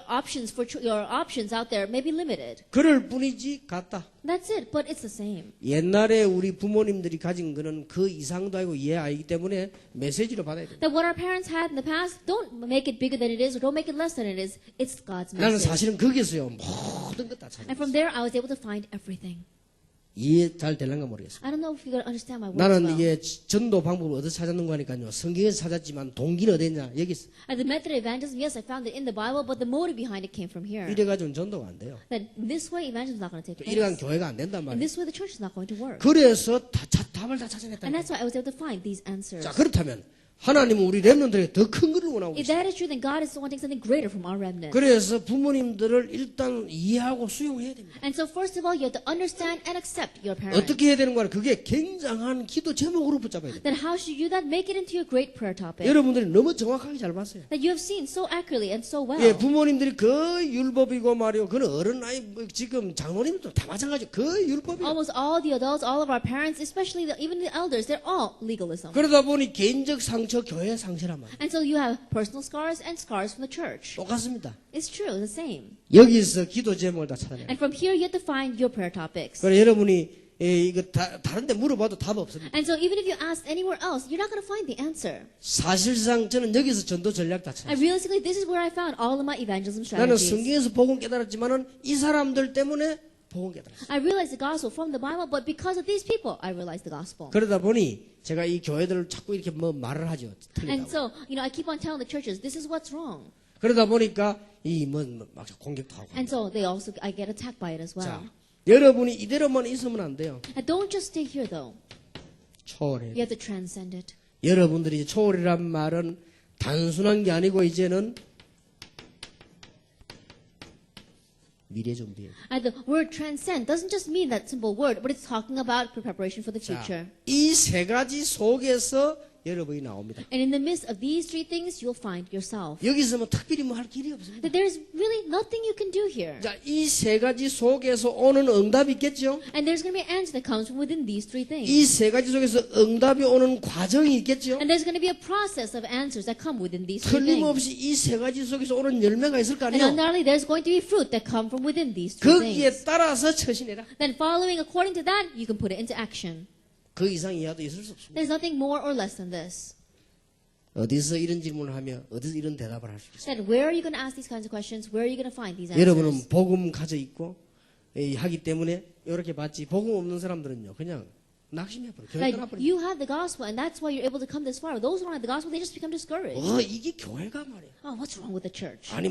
options for your options out there may be limited. 그럴 뿐이지 같다. That's it, but it's the same. 옛날에 우리 부모님들이 가진 거는 그 이상도 아니고 이해 아니기 때문에 메시지로 받아야 돼. That what our parents had in the past, don't make it bigger than it is or don't make it less than it is. It's God's 나는 message. 사실은 거기서요 모든 것 다 찾아. And from there, I was able to find everything. 이해 잘 될란가 모르겠어요. I don't know if you're going to understand my words 나는 well. 이게 전도 방법을 어디서 찾았는 거니까요. 성경에서 찾았지만 동기는 어디냐 여기 있어. And the method of evangelism, yes, I found it in the Bible, but the motive behind it came from here. 이래가지고는 전도가 안 돼요. That in this way, evangelism is not going to take 이래간 place. 교회가 안 된단 In 말이에요. this way, the church is not going to work. 그래서 답을 다 찾아냈다. And that's why I was able to find these answers. 자 그렇다면 하나님은 우리 렘넌트에게 더 큰 것을 원하고 If 계세요. that is true, then God is wanting something greater from our remnant. 그래서 부모님들을 일단 이해하고 수용해야 됩니다. And so first of all, you have to understand and accept your parents. 어떻게 해야 되는 거야? 그게 굉장한 기도 제목으로 붙잡아야 돼요. Then how should you do that? Make it into your great prayer topic. 여러분들이 너무 정확하게 잘 봤어요. That you have seen so accurately and so well. 예, 부모님들이 거의 율법이고 말이요. 그는 어른 나이 지금 장로님도 다 마찬가지. 거의 율법이에요. Almost all the adults, all of our parents, especially even the elders, they're all legalism. 그러다 보니 개인적 상처, 교회 상처란 말이에요. And so you have personal scars and scars from the church. 똑같습니다. It's true, the same. 여기서 기도 제목을 다 찾아내요. And from here, you have to find your prayer topics. 그래 여러분이 이거 다른 데 물어봐도 답 없습니다. And so even if you ask anywhere else, you're not going to find the answer. 사실상 저는 여기서 전도 전략 다 찾았어요. And realistically, this is where I found all of my evangelism 나는 strategies. 성경에서 복음 깨달았지만은 이 사람들 때문에 복음 깨달았어요. I realized the gospel from the Bible, but because of these people, I realized the gospel. 그러다 보니 제가 이 교회들을 자꾸 이렇게 뭐 말을 하죠. And 틀리다고. so, I keep on telling the churches, this is what's wrong. 그러다 보니까 막 공격도 하고. And so I get attacked by it as well. 자, 여러분이 이대로만 있으면 안 돼요. And don't just stay here though. 초월해. You have to transcend it. 여러분들이 초월이란 말은 단순한 게 아니고 이제는 미래 준비예요. And the word transcend doesn't just mean that simple word, but it's talking about preparation for the future. 이 세 가지 속에서 여러분이 나옵니다. And in the midst of these three things, you'll find yourself. 여기서 뭐 특별히 뭐 할 길이 없습니다. That there's really nothing you can do here. 자, 이 세 가지 속에서 오는 응답이 있겠죠? And there's going to be an answer that comes from within these three things. 이 세 가지 속에서 응답이 오는 과정이 있겠죠? And there's going to be a process of answers that come within these three things. 틀림없이 이 세 가지 속에서 오는 열매가 있을 거 And 아니에요? undoubtedly, there's going to be fruit that come from within these three 거기에 things. 따라서 처신해라. Then following according to that, you can put it into action. 그 이상 이하도 있을 수 없습니다. There's nothing more or less than this. 어디서 이런 질문을 하며 어디서 이런 대답을 할 수 있어요? That where are you going to ask these kinds of questions? Where are you going to find these answers? 여러분은 복음 가져 있고 하기 때문에 이렇게 봤지. 복음 없는 사람들은요, 그냥 낙심해버려. 교회 Like 떠나버려. you have the gospel, and that's why you're able to come this far. Those who don't have the gospel, they just become discouraged. 이게 교회가 말이야. Oh, what's wrong with the church? 아니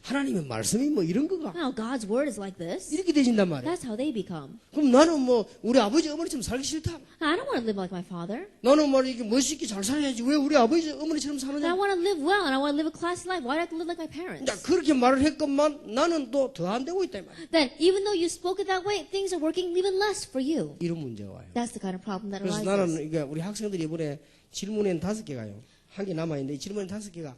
하나님의 말씀이 이런 거가 Now God's word is like this. 이렇게 되진단 말이야. That's how they become. 그럼 나는 우리 아버지 어머니처럼 살기 싫다. I don't want to live like my father. 나는 이렇게 멋있게 잘 살아야지. 왜 우리 아버지 어머니처럼 I 사느냐? want to live well, and I want to live a classy life. Why do I have to live like my parents? 자, 그렇게 말을 했건만 나는 또 더 안 되고 있다 이 말이야. Then, even though you spoke it that way, things are working even less for you. 이런 문제가 와요. That's the kind of problem that 그래서 arises. 나는 이게 우리 학생들이 이번에 질문에는 5개가요. 한 개 남아 있는데 이 질문에 5개가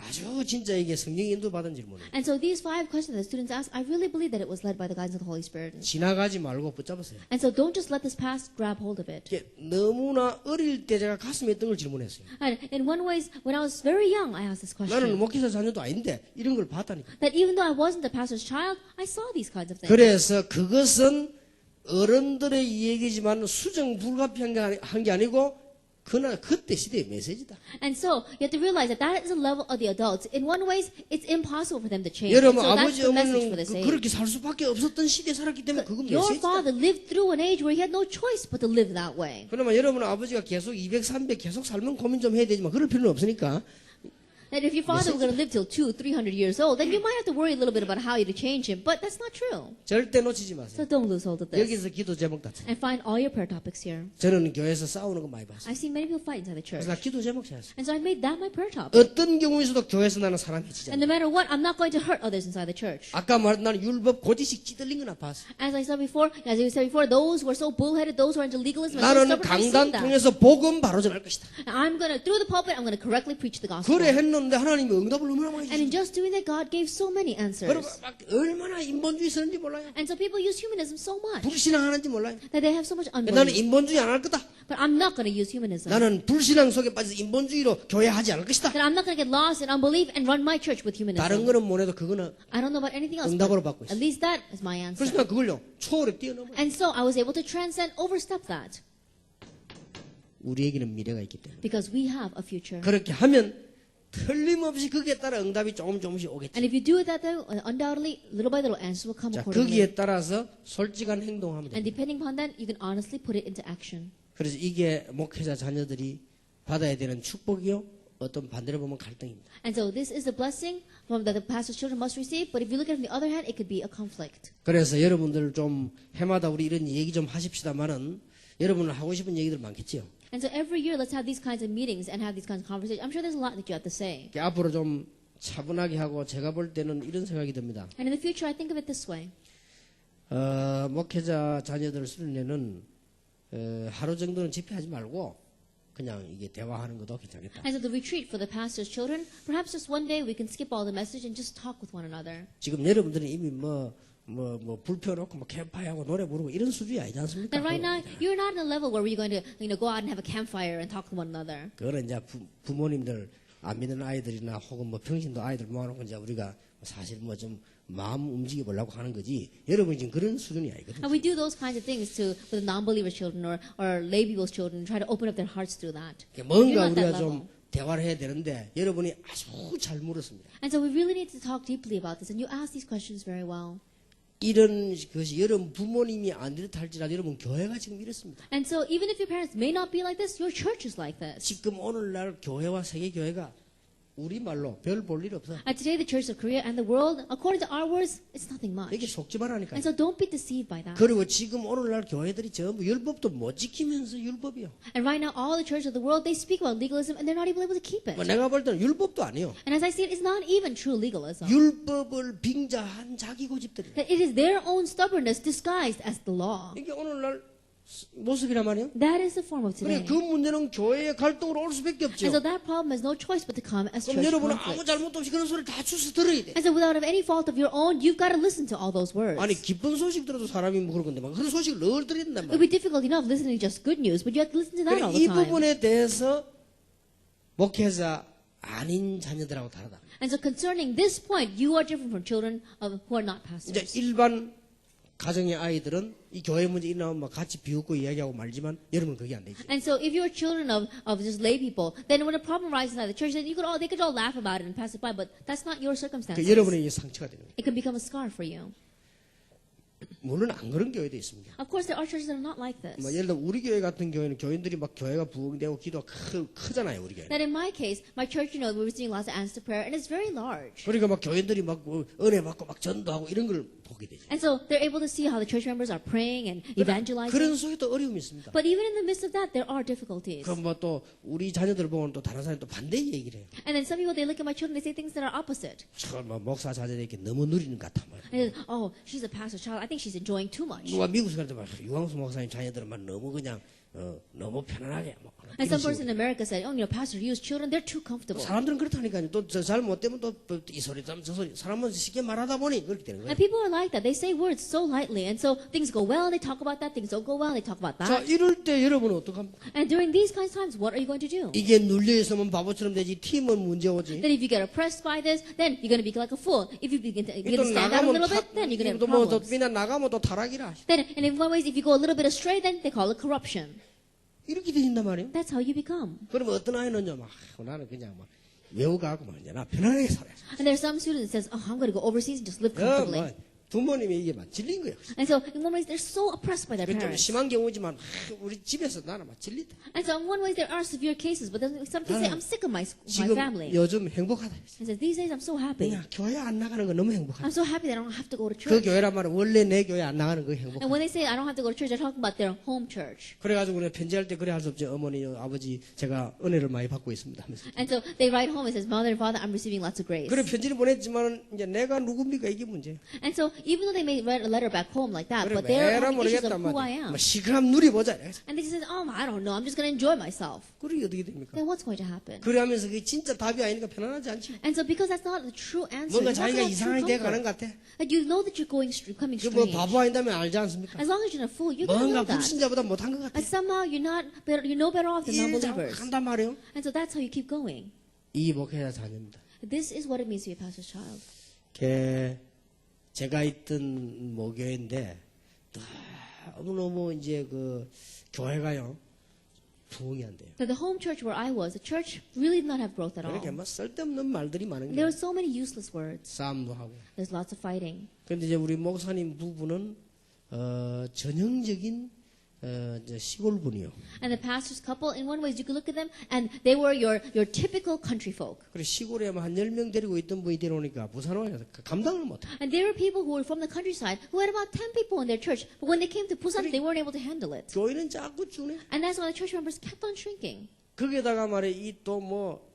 아주 진짜 이게 성령 인도 받은 질문이에요. And so these 5 questions that students ask, I really believe that it was led by the guidance of the Holy Spirit. 지나가지 말고 붙잡으세요. And so don't just let this past grab hold of it. 이게 너무나 어릴 때 제가 가슴에 있던 걸 질문했어요. And in one ways, when I was very young, I asked this 나는 question. 목회자 자녀도 아닌데 이런 걸 봤다니까. That even though I wasn't the pastor's child, I saw these kinds of things. 그래서 그것은 어른들의 얘기지만 수정 불가피한 게 아니고 그때 시대의 메시지다. And so you have to realize that that is a level of the adults. In one ways, it's impossible for them to change. 여러분 So that's 아버지 the message for 어머니는 this age. 그렇게 살 수밖에 없었던 시대에 살았기 때문에 그건 Your 메시지다. father lived through an age where he had no choice but to live that way. 그러면 여러분 아버지가 계속 200, 300 계속 살면 고민 좀 해야 되지만 그럴 필요는 없으니까 And if your father were going to live till 200, 300 years old, then you might have to worry a little bit about how you to change him. But that's not true. 절대 놓치지 마세요. So don't lose hold of this. 여기서 기도 제목 다 And find all your prayer topics here. 저는 교회에서 싸우는 거 많이 봤어요. I've seen many people fight inside the church. 그래서 나 기도 제목 찾았어요. And so I made that my prayer topic. 어떤 경우에서도 교회에서 나는 사람 해치지 And no 않아. matter what, I'm not going to hurt others inside the church. 아까 말한 나는 율법 고지식 찌들린 거나 봤어. As I said before, those who are so bullheaded, those who are into legalism, and so 나는 stubborn, I've 강단 seen that. 통해서 복음 바로 전할 것이다. And I'm going to, through the pulpit, I'm going to correctly preach the gospel. 그래 했는데 하나님이 응답을 얼마나 많이 And in 주셨어. just doing that, God gave so many answers. 여러분 얼마나 인본주의 쓰는지 몰라요. And so people use humanism so much 불신앙하는지 몰라요. that they have so much 나는 unbelief. 인본주의 안 할 거다. But I'm not going to use humanism. 나는 불신앙 속에 빠져서 인본주의로 교회하지 않을 것이다. That I'm not going to get lost in unbelief and run my church with 다른 humanism. 거는 못해도 그거는 I don't know about anything else. 응답으로 But 받고 있어. at least that is my 그래서 answer. 난 그걸요 초월에 뛰어넘어요. And so I was able to transcend, overstep that. 우리에게는 미래가 있기 때문에 Because we have a future. 그렇게 하면 틀림없이 거기에 따라 응답이 조금씩 오겠지. And if you do it that way, undoubtedly, little by little, answers will come 자, accordingly. 거기에 따라서 솔직한 행동하면 And 됩니다. depending upon that, you can honestly put it into action. 그래서 이게 목회자 자녀들이 받아야 되는 축복이요. 어떤 반대로 보면 갈등입니다. And so this is a blessing that the pastor's children must receive. But if you look at it from the other hand, it could be a conflict. 그래서 여러분들 좀 해마다 우리 이런 얘기 좀 하십시다만은 여러분은 하고 싶은 얘기들 많겠지요. And so every year, let's have these kinds of meetings and have these kinds of conversations. I'm sure there's a lot that you have to say. 앞으로 좀 차분하게 하고 제가 볼 때는 이런 생각이 듭니다. And in the future, I think of it this way. 목회자 자녀들 수련회는 하루 정도는 집회하지 말고 그냥 이게 대화하는 것도 괜찮겠다. And so the retreat for the pastor's children, perhaps just one day we can skip all the message and just talk with one another. 지금 여러분들은 이미 불 펴놓고 캠파이하고 노래 부르고 이런 수준이 아니지 않습니까? And right now, you're not in a level where we're going to, go out and have a campfire and talk to one another. 그거는 이제 부모님들 안 믿는 아이들이나 혹은 평신도 아이들 모아놓고 이제 우리가 사실 좀 마음 움직여 보려고 하는 거지. 여러분이 지금 그런 수준이 아니거든요. And we do those kinds of things with non-believer children or lay people's children, try to open up their hearts through that. 뭔가 You're not that 우리가 level. 좀 대화를 해야 되는데 여러분이 아주 잘 물었습니다. And so we really need to talk deeply about this. And you ask these questions very well. 이런 것이 여러분 부모님이 안 이렇다 할지라도 여러분 교회가 지금 이렇습니다. And so even if your parents may not be like this, your church is like this. 지금 오늘날 교회와 세계 교회가 우리말로 별 볼 일 없어. And today the church of Korea and the world, according to our words, it's nothing 이게 much. 속지 말라니까요. And so don't be deceived by that. 그리고 지금 오늘날 교회들이 전부 율법도 못 지키면서 율법이요. And right now, all the churches of the world, they speak about legalism and they're not even able to keep it. 내가 볼 때는 율법도 아니요. And as I see it, it's not even true legalism. 율법을 빙자한 자기 고집들이. That it is their own stubbornness disguised as the law. 이게 오늘날 모습이란 말이에요. That is the form of 그래 today. 그 문제는 교회의 갈등으로 올 수밖에 없죠. And so that problem has no choice but to come as 그럼 church 여러분은 아무 conflict. 잘못 없이 그런 소리를 다 주워 들어야 돼. And so without any fault of your own, you've got to listen to all those words. 아니 기쁜 소식 들어도 사람이 그런 건데 막 그런 소식을 늘 들린단 It would 말이야. be difficult enough listening to just good news, but you have to listen to that all 그래, the 이 time. 부분에 대해서 목회자 아닌 자녀들하고 다르다. And so concerning this point, you are different from children who are not 이제 pastors. 일반 가정의 아이들은 이 교회 문제 일어나면 막 같이 비웃고 이야기하고 말지만 여러분 그게 안 되지. And so if you're children of just lay people, then when a problem arises inside the church, then they could all laugh about it and pass it by, but that's not your circumstances. 그 여러분의 이게 상처가 되는 거예요. It can become a scar for you. 물론 안 그런 교회도 있습니다. Of course, there are churches that are not like this. 뭐 예를 들어 우리 교회 같은 경우에는 교인들이 막 교회가 부흥되고 기도가 크잖아요, 우리 교회. That in my case, my church, you know, we're receiving lots of answers to prayer, and it's very large. 그러니까 막 교인들이 막 은혜 받고 막 전도하고 이런 걸 보게 되죠. And so they're able to see how the church members are praying and evangelizing. 그런 속에도 어려움이 있습니다. But even in the midst of that, there are difficulties. 그럼 뭐 또 우리 자녀들 보면 또 다른 사람이 또 반대 얘기를 해요. And then some people, they look at my children, they say things that are opposite. 뭐 목사 자녀에게 너무 누리는 것 같아 말이야. And oh, she's a pastor's child. I think she's enjoying too much. 누가 미국에서 그러더만 유광수 목사님 자녀들은 막 너무 그냥 너무 편안하게 뭐 And some person in America said, oh, you know, Pastor Yu's children, they're too comfortable. 사람들은 그렇다니까요. 또 잘 못되면 또 이 소리 저 소리 사람은 쉽게 말하다 보니 그렇게 되는 거예요. And people are like that. They say words so lightly. And so things go well, they talk about that. Things don't go well, they talk about 자 that. 이럴 때 여러분은 어떡합니까? And during these kinds of times, what are you going to do? 이게 눌려 있으면 바보처럼 되지 팀은 문제 오지. Then if you get oppressed by this, then you're going to be like a fool. If you begin to 또 stand out a little bit, then you're going to have 뭐또 problems. 그냥 나가면 또 타락이라. Then, and in one ways, if you go a little bit astray, then they call it corruption. 이렇게 되신단 말이에요. That's how you become. 그러면 어떤 아이는요, 막 나는 그냥 막 외우가고 막 이제 나 편안하게 살아요. And there's some student that says, oh, I'm going to go overseas and just live 뭐 comfortably. 부모님이 이게 막 질린 거예요. And so in one way, they're so oppressed by their 좀 parents. 심한 경우지만 우리 집에서 나는 막 질리다. And so in one way, there are severe cases, but then some kids say, I'm sick of my 지금 family. 요즘 행복하다. And says, these days I'm so happy. 그냥 교회 안 나가는 거 너무 행복하다. I'm so happy that I don't have to go to 그 church. 교회란 말은 원래 내 교회 안 나가는 거 And 행복하다. when they say I don't have to go to church, they're talking about their home church. 그래가지고 우리가 편지할 때 그래 할 수 없죠. 어머니, 아버지 제가 은혜를 많이 받고 있습니다 하면서. And so they write home and says, Mother and Father, I'm receiving lots of grace. 그래 편지를 보냈지만 이제 내가 누굽니까 이게 문제예요. And so even though they may write a letter back home like that, 그래 but they're 왜라 having issues 모르겠단 of who I 말이야. am. 뭐 시끄럽 누리보자. And they just say, oh, I don't know, I'm just going to enjoy myself. 그러게 어떻게 됩니까? Then what's going to happen? 그러면서 그게 진짜 답이 아니니까 편안하지 않지. And so because that's not the true answer, 뭔가 it's not 자기가 the true 이상하게 돼 가는 comfort. 것 같아. Like you know that you're becoming 뭐 strange. 바보 아닌다면 알지 않습니까? As long as you're not a fool, you're going to 뭔가 know that. 불신자보다 못한 것 같아. And somehow you're no better off than 일 non-believers. 한단 말이에요. And so that's how you keep going. 이 목회자 자녀입니다. This is what it means to be a pastor's child. 제가 있던 모교인데 너무너무 이제 그 교회가요 부흥이 안 돼요. So the home church where I was, the church really did not have growth at all. 그렇게 막 쓸데없는 말들이 많은 There 거예요. were so many useless words. 싸움도 하고. There's lots of fighting. 그런데 이제 우리 목사님 부부는 전형적인 이제 시골 분이요. And the pastor's couple, in one way, you could look at them, and they were your typical country folk. 그래 시골에 한 10명 데리고 있던 분이 데려오니까 부산 와서 감당을 못해. And there were people who were from the countryside who had about 10 people in their church. But when they came to Busan, they weren't able to handle it. 교회는 자꾸 주네. And that's why the church members kept on shrinking. 거기에다가 말이야 이 또 뭐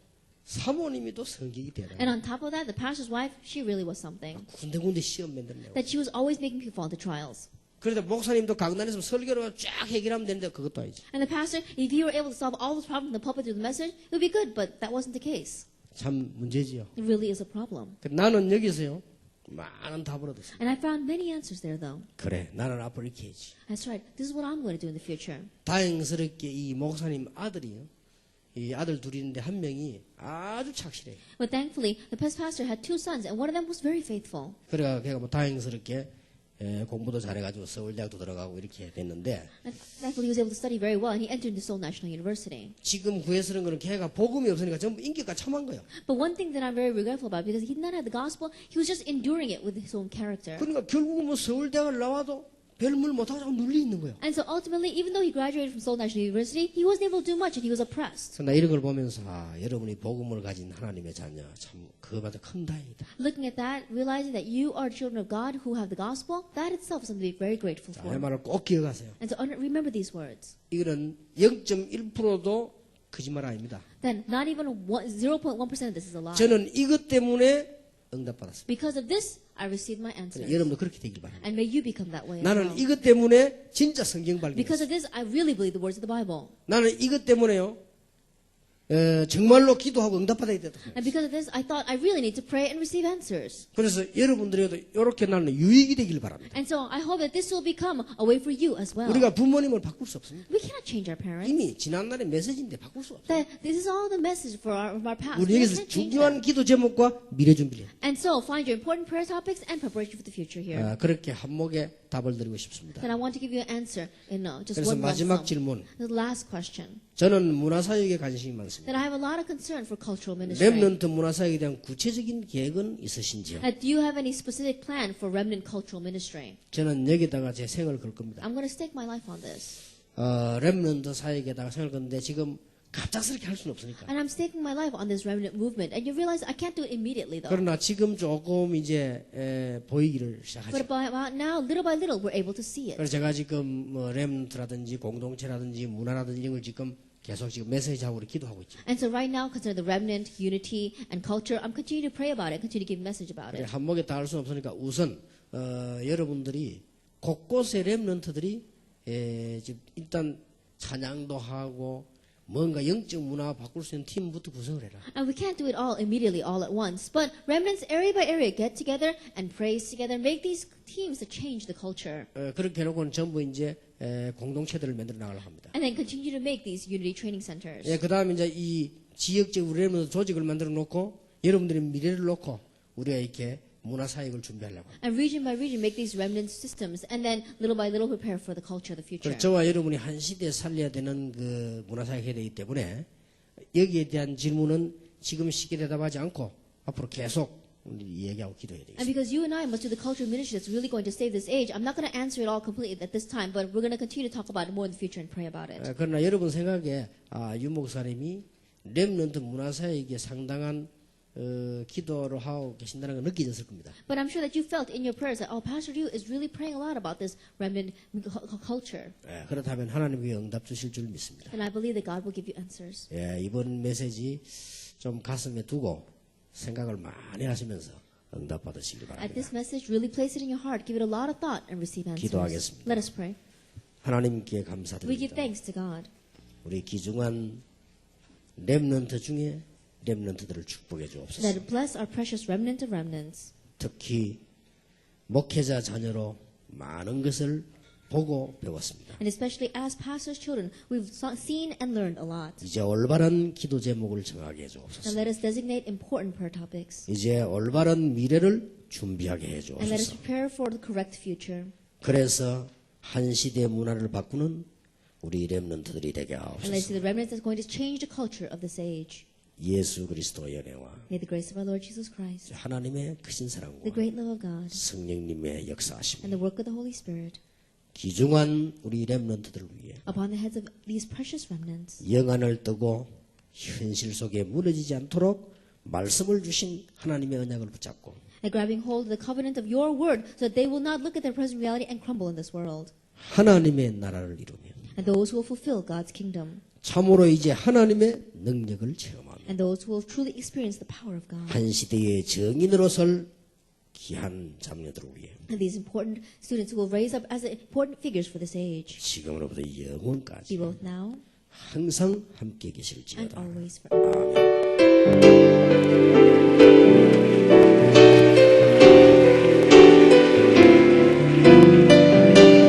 사모님이 또 성격이 되나. And on top of that, the pastor's wife, she really was something. 군데군데 시험 만들려고. That she was always making people fall into trials. 그래도 목사님도 강단에서 설교로 쫙 해결하면 되는데 그것도 아니지. And the pastor, if he were able to solve all those problems in the pulpit through the message, it would be good. But that wasn't the case. 참 문제지요. It really is a problem. 나는 여기서요 많은 답을 얻었어. And I found many answers there, though. 그래 나는 앞으로 이렇게 해야지. That's right. This is what I'm going to do in the future. 다행스럽게 이 목사님 아들이요. 이 아들 둘이 있는데 한 명이 아주 착실해. But thankfully, the pastor had 2 sons, and one of them was very faithful. 그래가 걔가 뭐 다행스럽게 공부도 잘해가지고 서울대학도 들어가고 이렇게 됐는데 And thankfully, he was able to study very well, and he entered into Seoul National University. 지금 후회스러운 거는 걔가 복음이 없으니까 전부 인기가 참한 거야. But one thing that I'm very regretful about, because he did not have the gospel, he was just enduring it with his own character. 그러니까 결국은 뭐 서울대학을 나와도 별물 못하고 자꾸 눌리 있는 거야. And so ultimately, even though he graduated from Seoul National University, he wasn't able to do much, and he was oppressed. 그래서 나 이런 걸 보면서 여러분이 복음을 가진 하나님의 자녀 참 그거마다 큰 다행이다. Looking at that, realizing that you are children of God who have the gospel, that itself is something to be very grateful 내 for. 말을 꼭 기억하세요. And so remember these words. 이거는 0.1%도 거짓말 아닙니다. Then not even 0.1% of this is a lie. 저는 이것 때문에 응답받았습니다. Because of this, I received my answers. 여러분도 그렇게 되길 바랍니다. And may you become that way as 나는 well. 이것 때문에 진짜 성경 Because 발견했어요. of this, I really believe the words of the Bible. 나는 이것 때문에요. 정말로 기도하고 응답받아야 된다. And because of this, I thought I really need to pray and receive answers. 그래서 여러분들에도 이렇게 나는 유익이 되길 바랍니다. And so I hope that this will become a way for you as well. 우리가 부모님을 바꿀 수 없습니다. We cannot change our parents. 이미 지난날의 메시지인데 바꿀 수 없어요. That this is all the message for our past. 우리 We 여기서 can't change 중요한 that. 기도 제목과 미래 준비를 And so find your important prayer topics and preparation for the future here. 그렇게 한목에 답을 드리고 싶습니다. Then I want to give you an answer in just 그래서 one lump 마지막 sum. 질문. The last question. 저는 문화사역에 관심이 많습니다. That I have a lot of concern for cultural ministry. 렘넌트 문화사역에 대한 구체적인 계획은 있으신지요? Do you have any specific plan for remnant cultural ministry? 저는 여기다가 제 생을 걸 겁니다. I'm going to stake my life on this. 렘넌트 사역에다가 생을 건데 지금 갑작스럽게 할 수는 없으니까. And I'm staking my life on this remnant movement. And you realize I can't do it immediately though. 그러나 지금 조금 이제 보이기를 But 시작하죠. about now, little by little, we're able to see it. 그래서 제가 지금 뭐 렘넌트라든지 공동체라든지 문화라든지 이런 걸 지금 계속 지금 메시지하고 우리 기도하고 있죠. And so right now, concerning the remnant, unity, and culture, I'm continuing to pray about it, continue to give message about it. 한목에 다 할 수는 없으니까 우선 여러분들이 곳곳에 렘넌트들이 지금 일단 찬양도 하고 뭔가 영적 문화 바꿀 수 있는 팀부터 구성을 해라. And we can't do it all immediately, all at once. But remnants, area by area, get together and praise together, make these teams to change the culture. 그렇게 해놓고는 전부 이제 공동체들을 만들어 나가려고 합니다. And then continue to make these unity training centers. 그 다음에 이제 이 지역적 렘넌트 조직을 만들어 놓고 여러분들의 미래를 놓고 우리가 이렇게 문화 사역을 준비하려고 합니다. And region by region, make these remnant systems, and then little by little prepare for the culture of the future. 그래서 저와 여러분이 한 시대에 살려야 되는 그 문화 사역 해야 되기 때문에 여기에 대한 질문은 지금 쉽게 대답하지 않고 앞으로 계속 우리 얘기하고 기도해야 되겠습니다. And because you and I must do the cultural ministry that's really going to save this age, I'm not going to answer it all completely at this time, but we're going to continue to talk about it more in the future and pray about it. 그러나 여러분 생각에 유 목사님이 렘넌트 문화 사역에 상당한 기도를 하고 계신다는 걸 느끼셨을 겁니다. But I'm sure that you felt in your prayers that, oh, Pastor Liu is really praying a lot about this remnant culture. 그렇다면 하나님께 응답 주실 줄 믿습니다. And I believe that God will give you answers. 이번 메시지 좀 가슴에 두고 생각을 많이 하시면서 응답 받으시길 At 바랍니다. this message, really place it in your heart, give it a lot of thought, and receive answers. 기도하겠습니다. Let us pray. 하나님께 We give 감사드립니다. thanks to God. 우리 귀중한 렘넌트 중에 렘넌트들을 축복해 주옵소서. That bless our precious remnant of remnants. 특히 목회자 자녀로 많은 것을 보고 배웠습니다. And especially as pastors' children, we've seen and learned a lot. 이제 올바른 기도 제목을 정하게 해 Now 주옵소서. let us designate important prayer topics. 이제 올바른 미래를 준비하게 해 And let us 주옵소서. prepare for the correct future. 그래서 한 시대 문화를 바꾸는 우리 렘넌트들이 되게 And let us 하옵소서. see the remnants that's going to change the culture of this age. 예수 그리스도의 은혜와 May the grace of our Lord Jesus Christ, 하나님의 크신 사랑과 the great love of God, 성령님의 역사하심, and the work of the Holy Spirit 귀중한 우리 렘넌트들을 위해 upon the heads of these precious remnants. 영안을 뜨고 현실 속에 무너지지 않도록 말씀을 주신 하나님의 언약을 붙잡고 And grabbing hold of the covenant of your word so that they will not look at their present reality and crumble in this world. 하나님의 나라를 이루며 And those who will fulfill God's kingdom. 참으로 이제 하나님의 능력을 체험하며 And those who will truly experience the power of God. 한 시대의 정인으로 설 귀한 자녀들을 위해 And these important students who will raise up as important figures for this age. 지금으로부터 Be 영원까지 both now 항상 함께 and 계실지어다. always forever. 아멘.